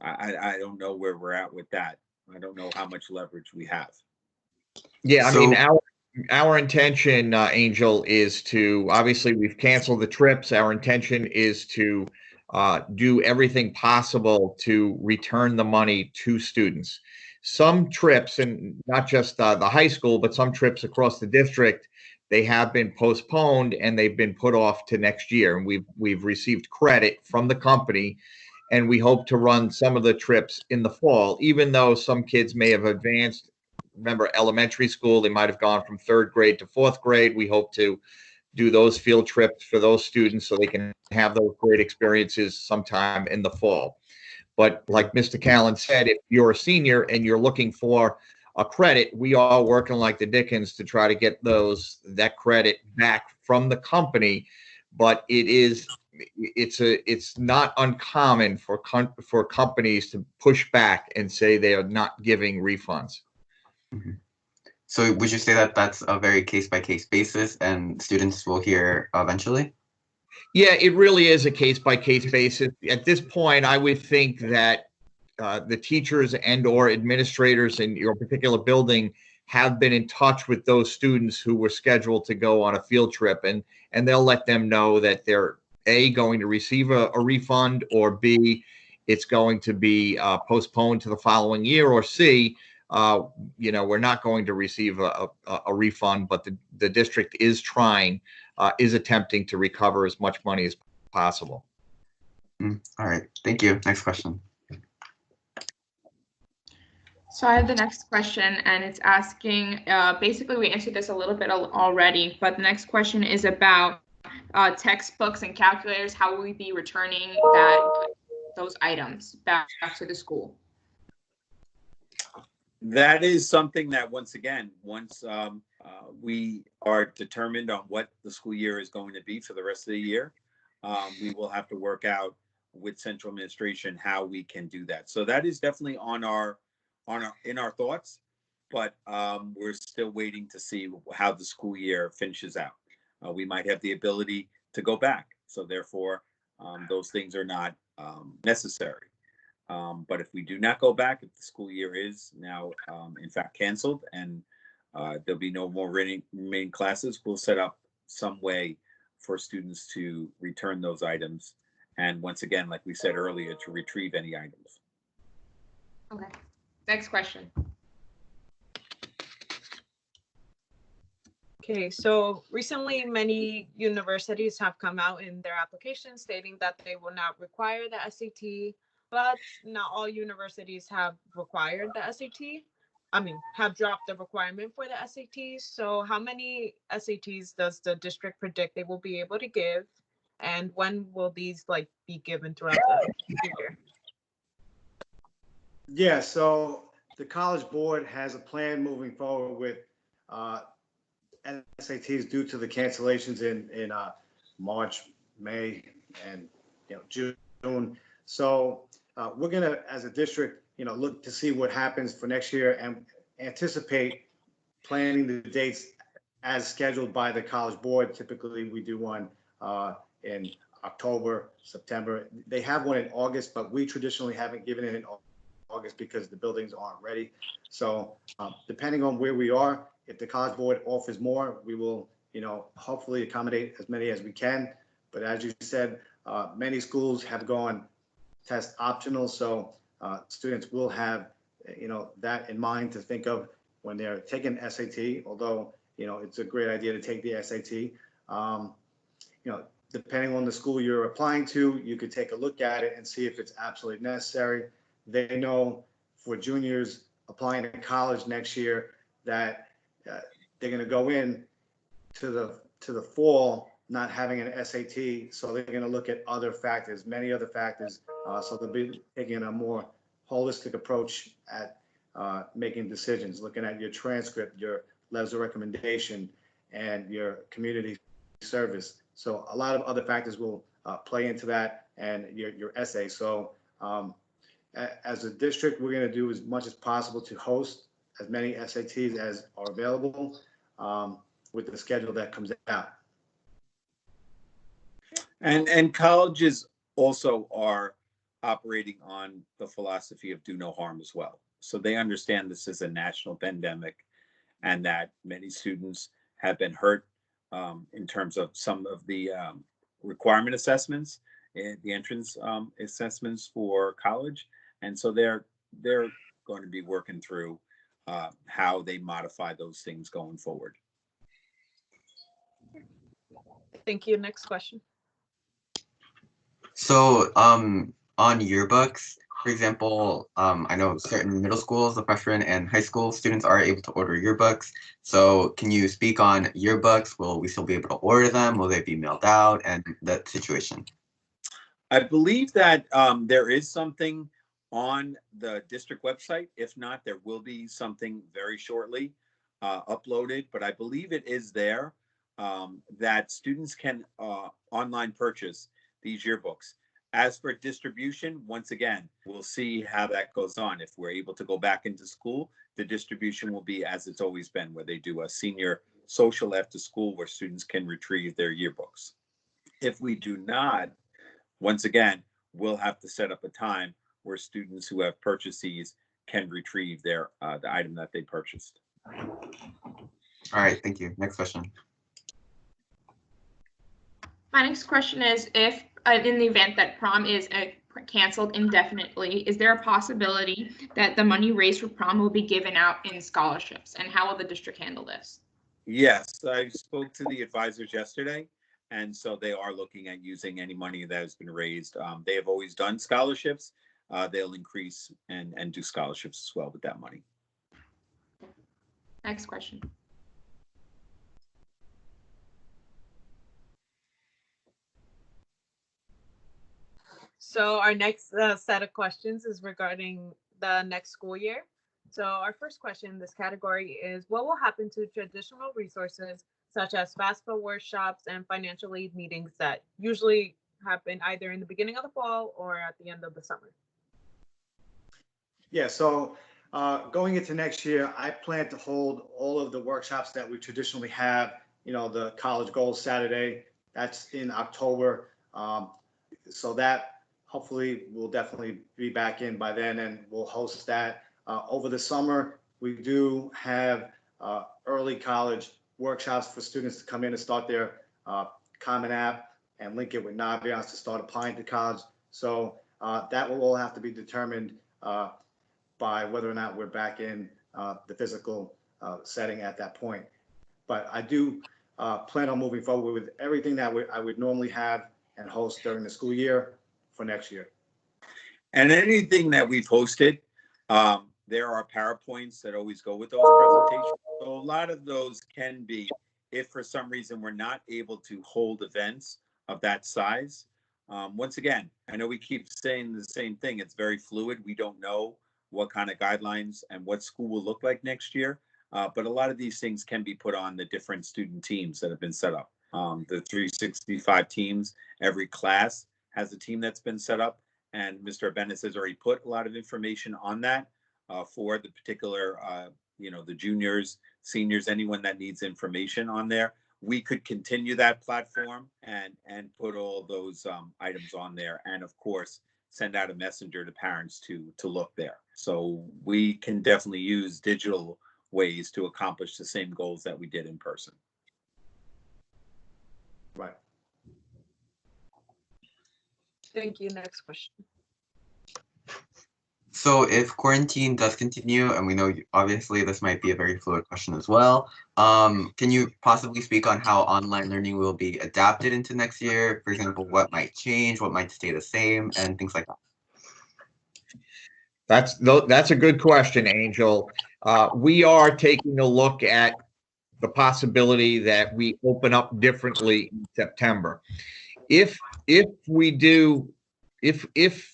[SPEAKER 5] I don't know where we're at with that. I don't know how much leverage we have.
[SPEAKER 1] Yeah, I mean, our intention, Angel, is to, obviously we've canceled the trips. Our intention is to do everything possible to return the money to students. Some trips, and not just the high school, but some trips across the district, they have been postponed and they've been put off to next year. And we've received credit from the company, and we hope to run some of the trips in the fall, even though some kids may have advanced. Remember, elementary school, they might have gone from 3rd grade to 4th grade. We hope to do those field trips for those students so they can have those great experiences sometime in the fall. But like Mr. Callan said, if you're a senior and you're looking for a credit, we are working like the Dickens to try to get that credit back from the company. But it's not uncommon for companies to push back and say they are not giving refunds.
[SPEAKER 3] Mm-hmm. So would you say that that's a very case-by-case basis and students will hear eventually?
[SPEAKER 1] Yeah, it really is a case-by-case basis. At this point, I would think that the teachers and or administrators in your particular building have been in touch with those students who were scheduled to go on a field trip, and they'll let them know that they're A, going to receive a refund, or B, it's going to be postponed to the following year, or C, we're not going to receive a refund, but the district is attempting to recover as much money as possible.
[SPEAKER 3] All right, thank you. Next question.
[SPEAKER 4] So I have the next question, and it's asking, basically we answered this a little bit already, but the next question is about textbooks and calculators. How will we be returning those items back to the school?
[SPEAKER 5] That is something that, once we are determined on what the school year is going to be for the rest of the year, we will have to work out with central administration how we can do that. So that is definitely in our thoughts, but we're still waiting to see how the school year finishes out. We might have the ability to go back, so therefore those things are not necessary. But if we do not go back, if the school year is now in fact canceled and there'll be no more remaining classes, we'll set up some way for students to return those items. And once again, like we said earlier, to retrieve any items.
[SPEAKER 4] Okay, next question.
[SPEAKER 2] Okay, so recently many universities have come out in their applications stating that they will not require the SAT, but not all universities have required the SAT. Have dropped the requirement for the SATs. So how many SATs does the district predict they will be able to give? And when will these be given throughout the year?
[SPEAKER 6] Yeah, so the College Board has a plan moving forward with SATs due to the cancellations in March, May, and June. So we're gonna, as a district, look to see what happens for next year and anticipate planning the dates as scheduled by the College Board. Typically, we do one in October, September. They have one in August, but we traditionally haven't given it in August because the buildings aren't ready. So depending on where we are, if the College Board offers more, we will, hopefully accommodate as many as we can. But as you said, many schools have gone test optional. So students will have, that in mind to think of when they're taking SAT, although, it's a great idea to take the SAT. Depending on the school you're applying to, you could take a look at it and see if it's absolutely necessary. They know for juniors applying to college next year that they're going to go in to the fall not having an SAT, so they're going to look at other factors, many other factors. So they'll be taking a more holistic approach at making decisions, looking at your transcript, your letters of recommendation, and your community service. So a lot of other factors will play into that, and your essay. So as a district, we're going to do as much as possible to host as many SATs as are available with the schedule that comes out.
[SPEAKER 5] And colleges also are operating on the philosophy of do no harm as well. So they understand this is a national pandemic and that many students have been hurt in terms of some of the requirement assessments and the entrance assessments for college. And so they're going to be working through how they modify those things going forward.
[SPEAKER 2] Thank you. Next question.
[SPEAKER 3] So on yearbooks, for example, I know certain middle schools, the freshman and high school students are able to order yearbooks. So can you speak on yearbooks? Will we still be able to order them? Will they be mailed out, and that situation?
[SPEAKER 5] I believe that there is something on the district website. If not, there will be something very shortly uploaded, but I believe it is there that students can online purchase these yearbooks. As for distribution, once again, we'll see how that goes on. If we're able to go back into school, the distribution will be as it's always been, where they do a senior social after school where students can retrieve their yearbooks. If we do not, once again, we'll have to set up a time where students who have purchased these can retrieve their the item that they purchased.
[SPEAKER 3] All right, thank you. Next question.
[SPEAKER 4] My next question is, if in the event that prom is canceled indefinitely, is there a possibility that the money raised for prom will be given out in scholarships? And how will the district handle this?
[SPEAKER 5] Yes, I spoke to the advisors yesterday, and so they are looking at using any money that has been raised. They have always done scholarships. They'll increase and do scholarships as well with that money.
[SPEAKER 4] Next question.
[SPEAKER 2] So our next set of questions is regarding the next school year. So our first question in this category is, what will happen to traditional resources such as FAFSA workshops and financial aid meetings that usually happen either in the beginning of the fall or at the end of the summer?
[SPEAKER 6] Yeah, so going into next year, I plan to hold all of the workshops that we traditionally have. The College Goals Saturday, that's in October. So that hopefully we'll definitely be back in by then, and we'll host that. Over the summer, we do have early college workshops for students to come in and start their Common App and link it with Naviance to start applying to college. So that will all have to be determined by whether or not we're back in the physical setting at that point. But I do plan on moving forward with everything that I would normally have and host during the school year for next year.
[SPEAKER 5] And anything that we've hosted, there are PowerPoints that always go with those presentations. So a lot of those can be, if for some reason we're not able to hold events of that size. Once again, I know we keep saying the same thing. It's very fluid. We don't know what kind of guidelines and what school will look like next year. But a lot of these things can be put on the different student teams that have been set up. The 365 teams, every class has a team that's been set up, and Mr. Abenes has already put a lot of information on that for the particular, the juniors, seniors, anyone that needs information on there. We could continue that platform and put all those items on there, and of course send out a messenger to parents to look there. So we can definitely use digital ways to accomplish the same goals that we did in person.
[SPEAKER 6] Right.
[SPEAKER 2] Thank you. Next question.
[SPEAKER 3] So if quarantine does continue, and we know obviously this might be a very fluid question as well, can you possibly speak on how online learning will be adapted into next year? For example, what might change, what might stay the same, and things like that?
[SPEAKER 1] That's a good question, Angel. We are taking a look at the possibility that we open up differently in September. If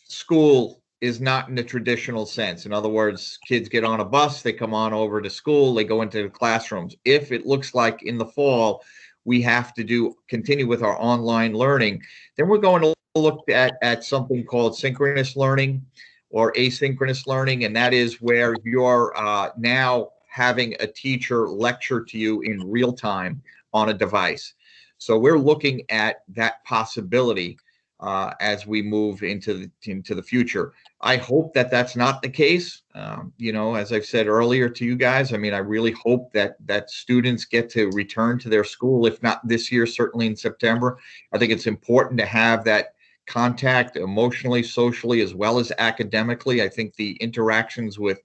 [SPEAKER 1] school is not in the traditional sense, in other words, kids get on a bus, they come on over to school, they go into the classrooms. If it looks like in the fall we have to continue with our online learning, then we're going to look at something called synchronous learning or asynchronous learning, and that is where you're now having a teacher lecture to you in real time on a device. So we're looking at that possibility as we move into the future. I hope that that's not the case. As I've said earlier to you guys, I mean, I really hope that students get to return to their school, if not this year, certainly in September. I think it's important to have that contact emotionally, socially, as well as academically. I think the interactions with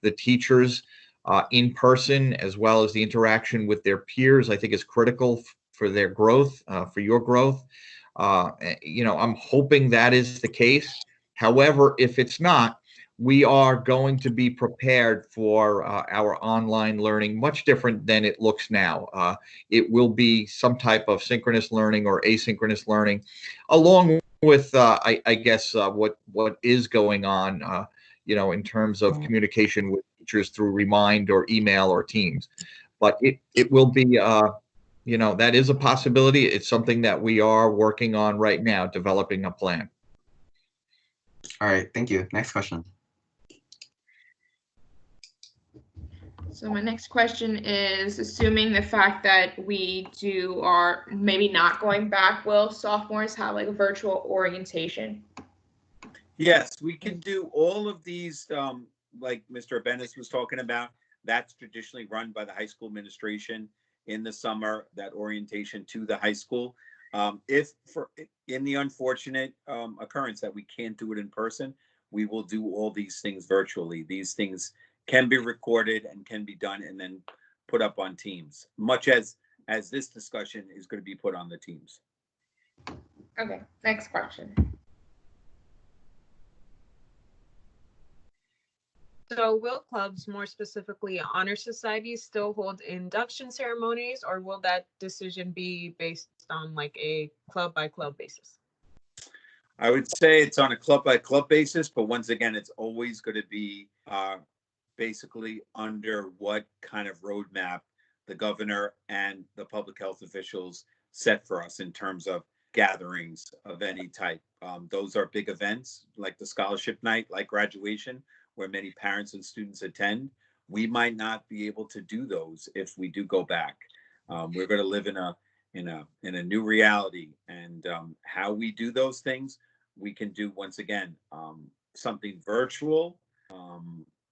[SPEAKER 1] the teachers in person, as well as the interaction with their peers, I think is critical for their growth, for your growth. I'm hoping that is the case. However, if it's not, we are going to be prepared for our online learning much different than it looks now. It will be some type of synchronous learning or asynchronous learning, along with, I guess, what is going on, in terms of communication with teachers through Remind or email or Teams. But it will be, that is a possibility. It's something that we are working on right now, developing a plan.
[SPEAKER 3] All right, thank you. Next question.
[SPEAKER 4] So my next question is, assuming the fact that we are maybe not going back, will sophomores have like a virtual orientation?
[SPEAKER 5] Yes, we can do all of these, like Mr. Abenes was talking about. That's traditionally run by the high school administration in the summer, that orientation to the high school. If in the unfortunate occurrence that we can't do it in person, we will do all these things virtually. These things can be recorded and can be done and then put up on Teams, much as this discussion is going to be put on the Teams.
[SPEAKER 4] Okay, next question.
[SPEAKER 2] So will clubs, more specifically honor societies, still hold induction ceremonies, or will that decision be based on like a club by club basis?
[SPEAKER 5] I would say it's on a club by club basis, but once again, it's always going to be basically under what kind of roadmap the governor and the public health officials set for us in terms of gatherings of any type. Those are big events like the scholarship night, like graduation, where many parents and students attend. We might not be able to do those if we do go back. We're going to live in a new reality, and how we do those things, we can do once again something virtual.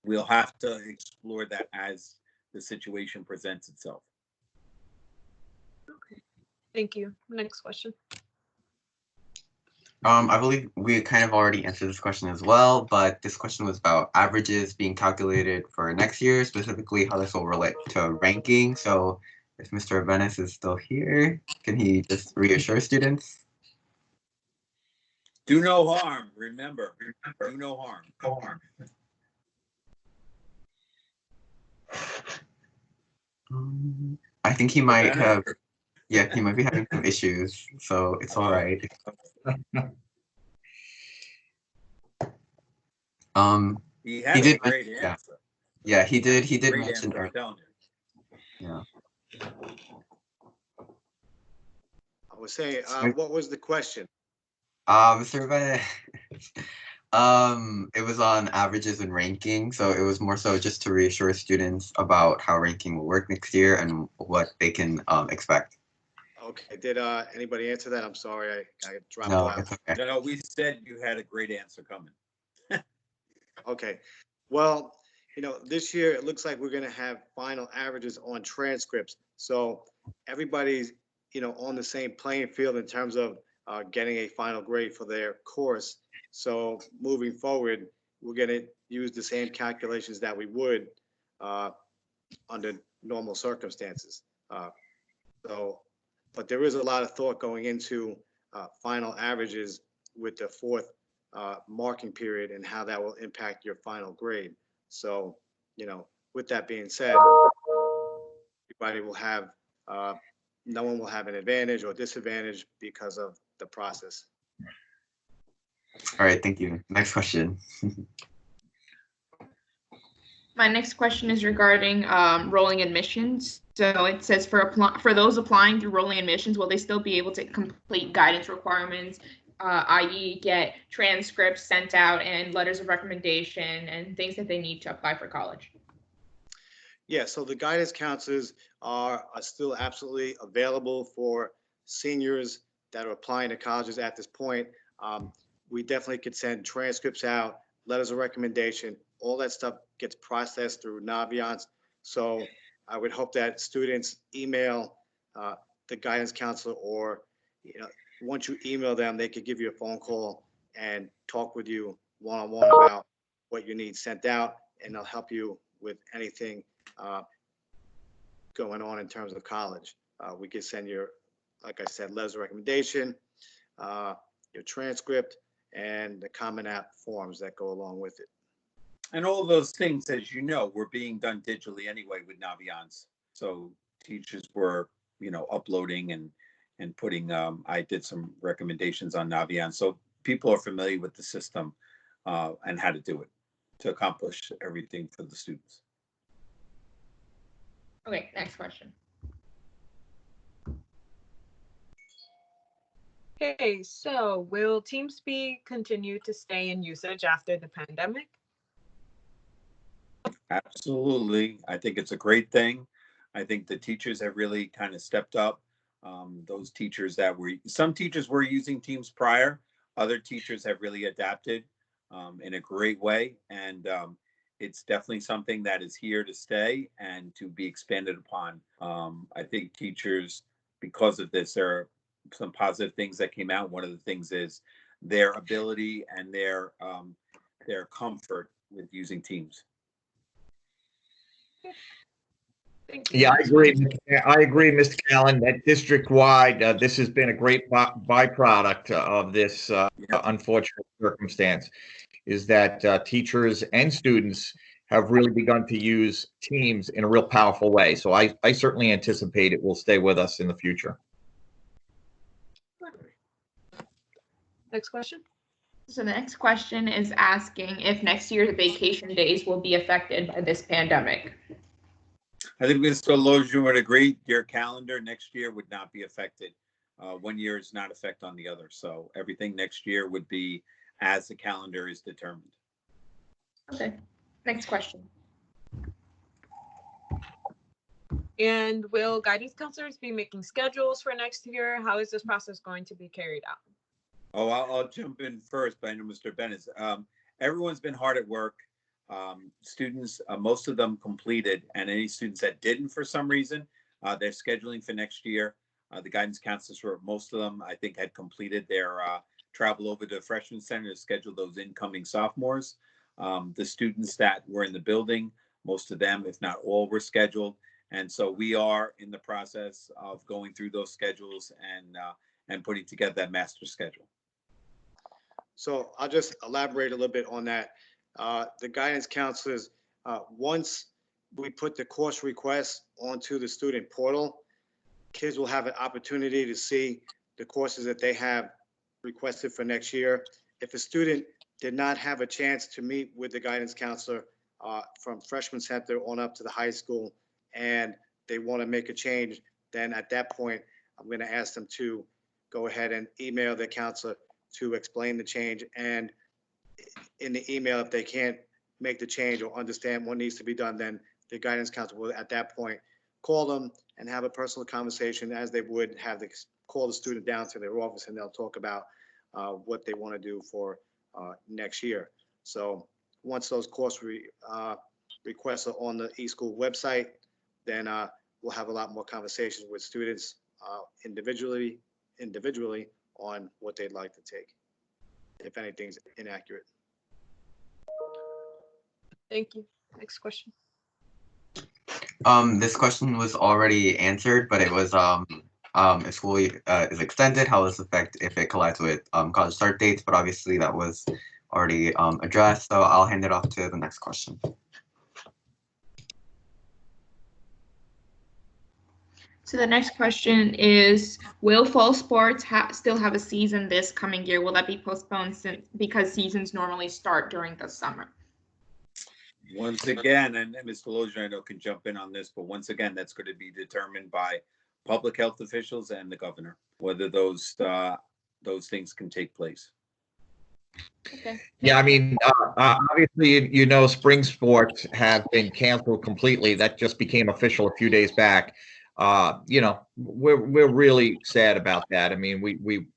[SPEAKER 5] We'll have to explore that as the situation presents itself.
[SPEAKER 2] Okay, thank you. Next question.
[SPEAKER 3] I believe we kind of already answered this question as well, but this question was about averages being calculated for next year, specifically how this will relate to ranking. So if Mr. Abenes is still here, can he just reassure students?
[SPEAKER 5] Do no harm. Remember, do no harm.
[SPEAKER 3] I think he might have, yeah, he might be having some issues, so it's all right.
[SPEAKER 5] He had
[SPEAKER 3] He
[SPEAKER 5] a
[SPEAKER 3] did
[SPEAKER 5] great
[SPEAKER 3] mention- yeah.
[SPEAKER 5] answer.
[SPEAKER 3] Yeah, he did
[SPEAKER 5] Great
[SPEAKER 3] mention
[SPEAKER 5] answer, I'm telling you.
[SPEAKER 3] yeah.
[SPEAKER 6] I was saying,
[SPEAKER 3] Right.
[SPEAKER 6] what was the question?
[SPEAKER 3] Survey. It was on averages and ranking, so it was more so just to reassure students about how ranking will work next year and what they can expect.
[SPEAKER 6] Okay, did anybody answer that? I'm sorry, I dropped
[SPEAKER 3] No,
[SPEAKER 6] off.
[SPEAKER 3] it's okay.
[SPEAKER 5] No, we said you had a great answer coming.
[SPEAKER 6] Okay, well, this year it looks like we're gonna have final averages on transcripts. So everybody's, on the same playing field in terms of getting a final grade for their course. So moving forward, we're gonna use the same calculations that we would under normal circumstances. But there is a lot of thought going into final averages with the fourth marking period and how that will impact your final grade. So, with that being said, everybody will have, no one will have an advantage or disadvantage because of the process.
[SPEAKER 3] All right, thank you. Next question.
[SPEAKER 4] My next question is regarding rolling admissions. So it says for those applying through rolling admissions, will they still be able to complete guidance requirements, i.e. get transcripts sent out and letters of recommendation and things that they need to apply for college?
[SPEAKER 6] Yeah, so the guidance counselors are still absolutely available for seniors that are applying to colleges at this point. We definitely could send transcripts out, letters of recommendation, all that stuff gets processed through Naviance. So I would hope that students email the guidance counselor, or once you email them, they could give you a phone call and talk with you one-on-one about what you need sent out, and they'll help you with anything going on in terms of college. We could send your, like I said, letters of recommendation, your transcript, and the Common App forms that go along with it.
[SPEAKER 5] And all those things, as you know, were being done digitally anyway with Naviance. So teachers were, uploading and putting, I did some recommendations on Naviance. So people are familiar with the system and how to do it to accomplish everything for the students.
[SPEAKER 4] Okay, next question.
[SPEAKER 2] Okay, so will TeamSpeak continue to stay in usage after the pandemic?
[SPEAKER 5] Absolutely. I think it's a great thing. I think the teachers have really kind of stepped up. Those teachers some teachers were using Teams prior. Other teachers have really adapted in a great way. And it's definitely something that is here to stay and to be expanded upon. I think teachers, because of this, there are some positive things that came out. One of the things is their ability and their comfort with using Teams.
[SPEAKER 2] Thank you.
[SPEAKER 1] Yeah, I agree. I agree, Mr. Callan, that district-wide, this has been a great byproduct of this unfortunate circumstance, is that teachers and students have really begun to use Teams in a real powerful way. So I certainly anticipate it will stay with us in the future.
[SPEAKER 2] Next question.
[SPEAKER 4] So the next question is asking if next year's vacation days will be affected by this pandemic.
[SPEAKER 5] I think Mr. Loeschner would agree. Your calendar next year would not be affected. 1 year is not affect on the other. So everything next year would be as the calendar is determined.
[SPEAKER 4] Okay, next question.
[SPEAKER 2] And will guidance counselors be making schedules for next year? How is this process going to be carried out?
[SPEAKER 5] Oh, I'll jump in first, but I know Mr. Abenes. Everyone's been hard at work. Students, most of them completed, and any students that didn't for some reason, they're scheduling for next year. The guidance counselors, for most of them, I think, had completed their travel over to the freshman center to schedule those incoming sophomores. The students that were in the building, most of them, if not all, were scheduled. And so we are in the process of going through those schedules and putting together that master schedule.
[SPEAKER 6] So I'll just elaborate a little bit on that. The guidance counselors, once we put the course requests onto the student portal, kids will have an opportunity to see the courses that they have requested for next year. If a student did not have a chance to meet with the guidance counselor from freshman center on up to the high school, and they want to make a change, then at that point, I'm going to ask them to go ahead and email the counselor to explain the change. And in the email, if they can't make the change or understand what needs to be done, then the guidance counselor will at that point call them and have a personal conversation, as they would have to call the student down to their office, and they'll talk about what they want to do for next year. So once those course requests are on the eSchool website, then we'll have a lot more conversations with students individually on what they'd like to take, if anything's inaccurate.
[SPEAKER 2] Thank you. Next question.
[SPEAKER 3] This question was already answered, but it was if school is extended, how does this affect if it collides with college start dates? But obviously that was already addressed, so I'll hand it off to the next question.
[SPEAKER 4] So the next question is, will fall sports still have a season this coming year? Will that be postponed because seasons normally start during the summer?
[SPEAKER 5] Once again, and Mr. Loeschner, I know, can jump in on this, but once again, that's going to be determined by public health officials and the governor, whether those things can take place.
[SPEAKER 4] Okay.
[SPEAKER 1] Yeah, I mean, obviously, spring sports have been canceled completely. That just became official a few days back. We're really sad about that. I mean, we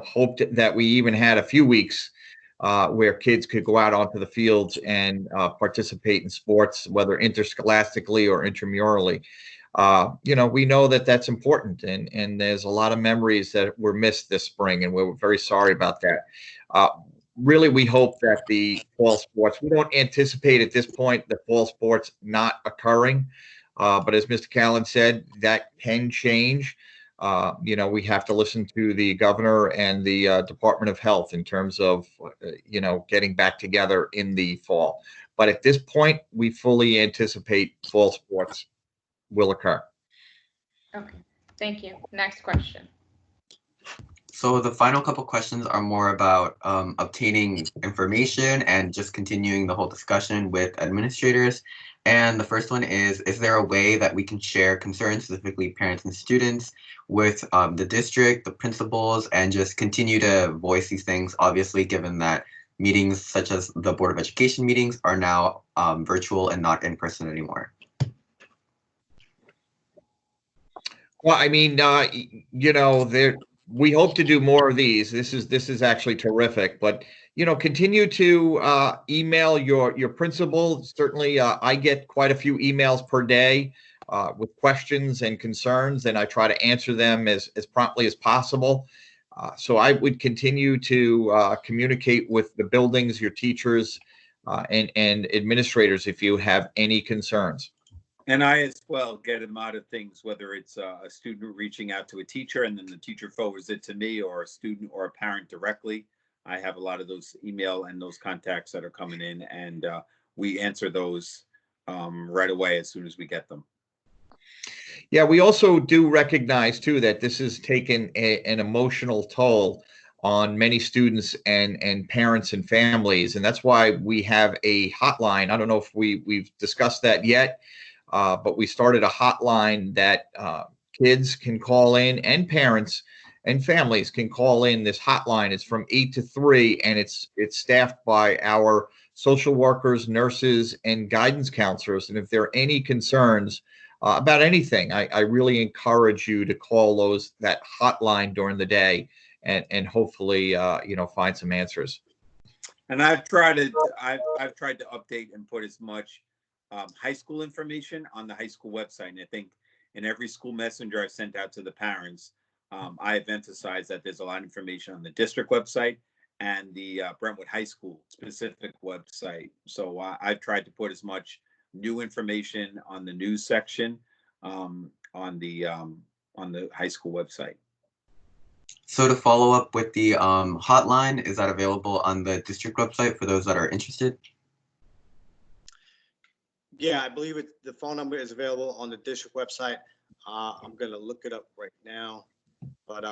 [SPEAKER 1] hoped that we even had a few weeks where kids could go out onto the fields and participate in sports, whether interscholastically or intramurally. We know that that's important, and there's a lot of memories that were missed this spring, and we're very sorry about that. Really, we hope that the fall sports, we don't anticipate at this point the fall sports not occurring. But as Mr. Callan said, that can change. We have to listen to the governor and the Department of Health in terms of, getting back together in the fall. But at this point, we fully anticipate fall sports will occur.
[SPEAKER 4] Okay, thank you. Next question.
[SPEAKER 3] So the final couple questions are more about obtaining information and just continuing the whole discussion with administrators. And the first one is there a way that we can share concerns, specifically parents and students, with the district, the principals, and just continue to voice these things, obviously, given that meetings such as the Board of Education meetings are now virtual and not in person anymore?
[SPEAKER 1] Well, I mean, we hope to do more of these. This is actually terrific, but continue to email your principal. Certainly, I get quite a few emails per day with questions and concerns, and I try to answer them as promptly as possible. So I would continue to communicate with the buildings, your teachers, and administrators if you have any concerns.
[SPEAKER 5] And I as well get a lot of things, whether it's a student reaching out to a teacher and then the teacher forwards it to me, or a student or a parent directly. I have a lot of those email and those contacts that are coming in, and we answer those right away as soon as we get them.
[SPEAKER 1] Yeah, we also do recognize too that this has taken an emotional toll on many students and parents and families, and that's why we have a hotline. I don't know if we've discussed that yet. But we started a hotline that kids can call in, and parents and families can call in. This hotline is from 8 to 3, and it's staffed by our social workers, nurses, and guidance counselors. And if there are any concerns about anything, I really encourage you to call that hotline during the day and hopefully find some answers.
[SPEAKER 5] And I've tried to update and put as much high school information on the high school website. And I think in every school messenger I've sent out to the parents, I've emphasized that there's a lot of information on the district website and the Brentwood High School specific website. So I've tried to put as much new information on the news section on the high school website.
[SPEAKER 3] So to follow up with the hotline, is that available on the district website for those that are interested?
[SPEAKER 6] Yeah, I believe the phone number is available on the district website. I'm going to look it up right now. But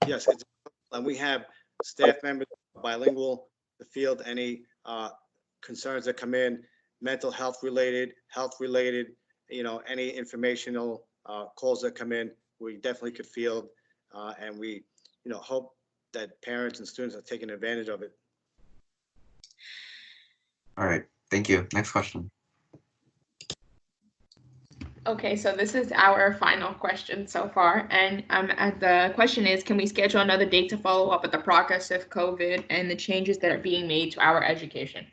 [SPEAKER 6] yes, and we have staff members bilingual to field any concerns that come in, mental health related, any informational calls that come in, we definitely could field. And we, hope that parents and students are taking advantage of it.
[SPEAKER 3] All right, thank you. Next question.
[SPEAKER 4] Okay, so this is our final question so far, and the question is, can we schedule another date to follow up with the progress of COVID and the changes that are being made to our education?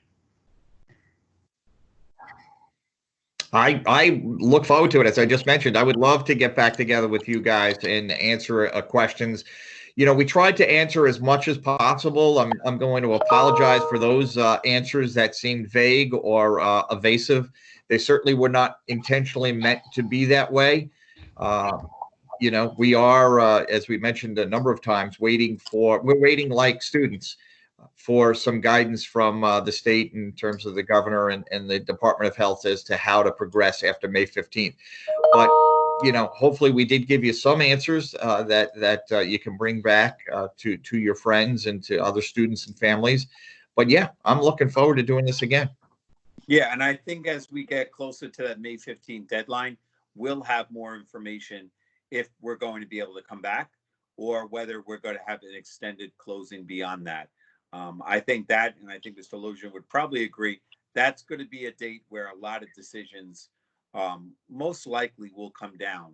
[SPEAKER 1] I look forward to it. As I just mentioned, I would love to get back together with you guys and answer questions. We tried to answer as much as possible. I'm going to apologize for those answers that seemed vague or evasive. They certainly were not intentionally meant to be that way. We are, as we mentioned a number of times, we're waiting like students for some guidance from the state in terms of the governor and the Department of Health as to how to progress after May 15th. But, hopefully we did give you some answers that you can bring back to your friends and to other students and families. But yeah, I'm looking forward to doing this again.
[SPEAKER 5] Yeah, and I think as we get closer to that May 15th deadline, we'll have more information if we're going to be able to come back or whether we're going to have an extended closing beyond that. I think that, and I think Mr. Loeschner would probably agree, that's going to be a date where a lot of decisions most likely will come down.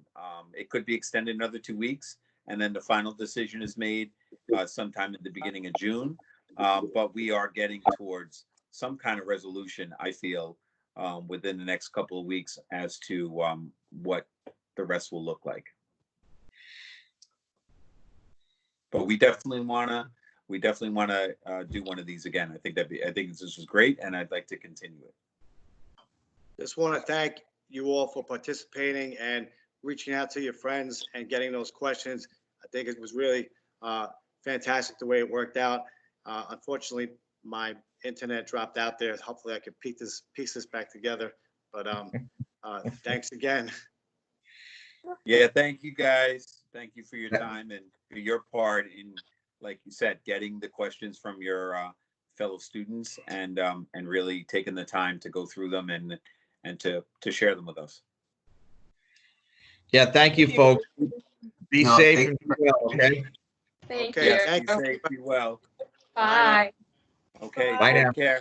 [SPEAKER 5] It could be extended another 2 weeks, and then the final decision is made sometime at the beginning of June. But we are getting towards some kind of resolution, I feel, within the next couple of weeks as to what the rest will look like. But we definitely want to do one of these again. I think this was great, and I'd like to continue it.
[SPEAKER 6] Just want to thank you all for participating and reaching out to your friends and getting those questions. I think it was really fantastic the way it worked out. Unfortunately, my internet dropped out there. Hopefully I could piece this back together. But thanks again.
[SPEAKER 5] Yeah, thank you guys. Thank you for your time and for your part in, like you said, getting the questions from your fellow students and really taking the time to go through them and to share them with us.
[SPEAKER 1] Yeah, thank you, folks. Be safe and be well, okay?
[SPEAKER 4] Thank
[SPEAKER 6] Okay,
[SPEAKER 4] you.
[SPEAKER 6] thank you.
[SPEAKER 5] Be safe, be well.
[SPEAKER 4] Bye.
[SPEAKER 5] Okay,
[SPEAKER 1] Bye
[SPEAKER 5] take
[SPEAKER 1] now.
[SPEAKER 5] care.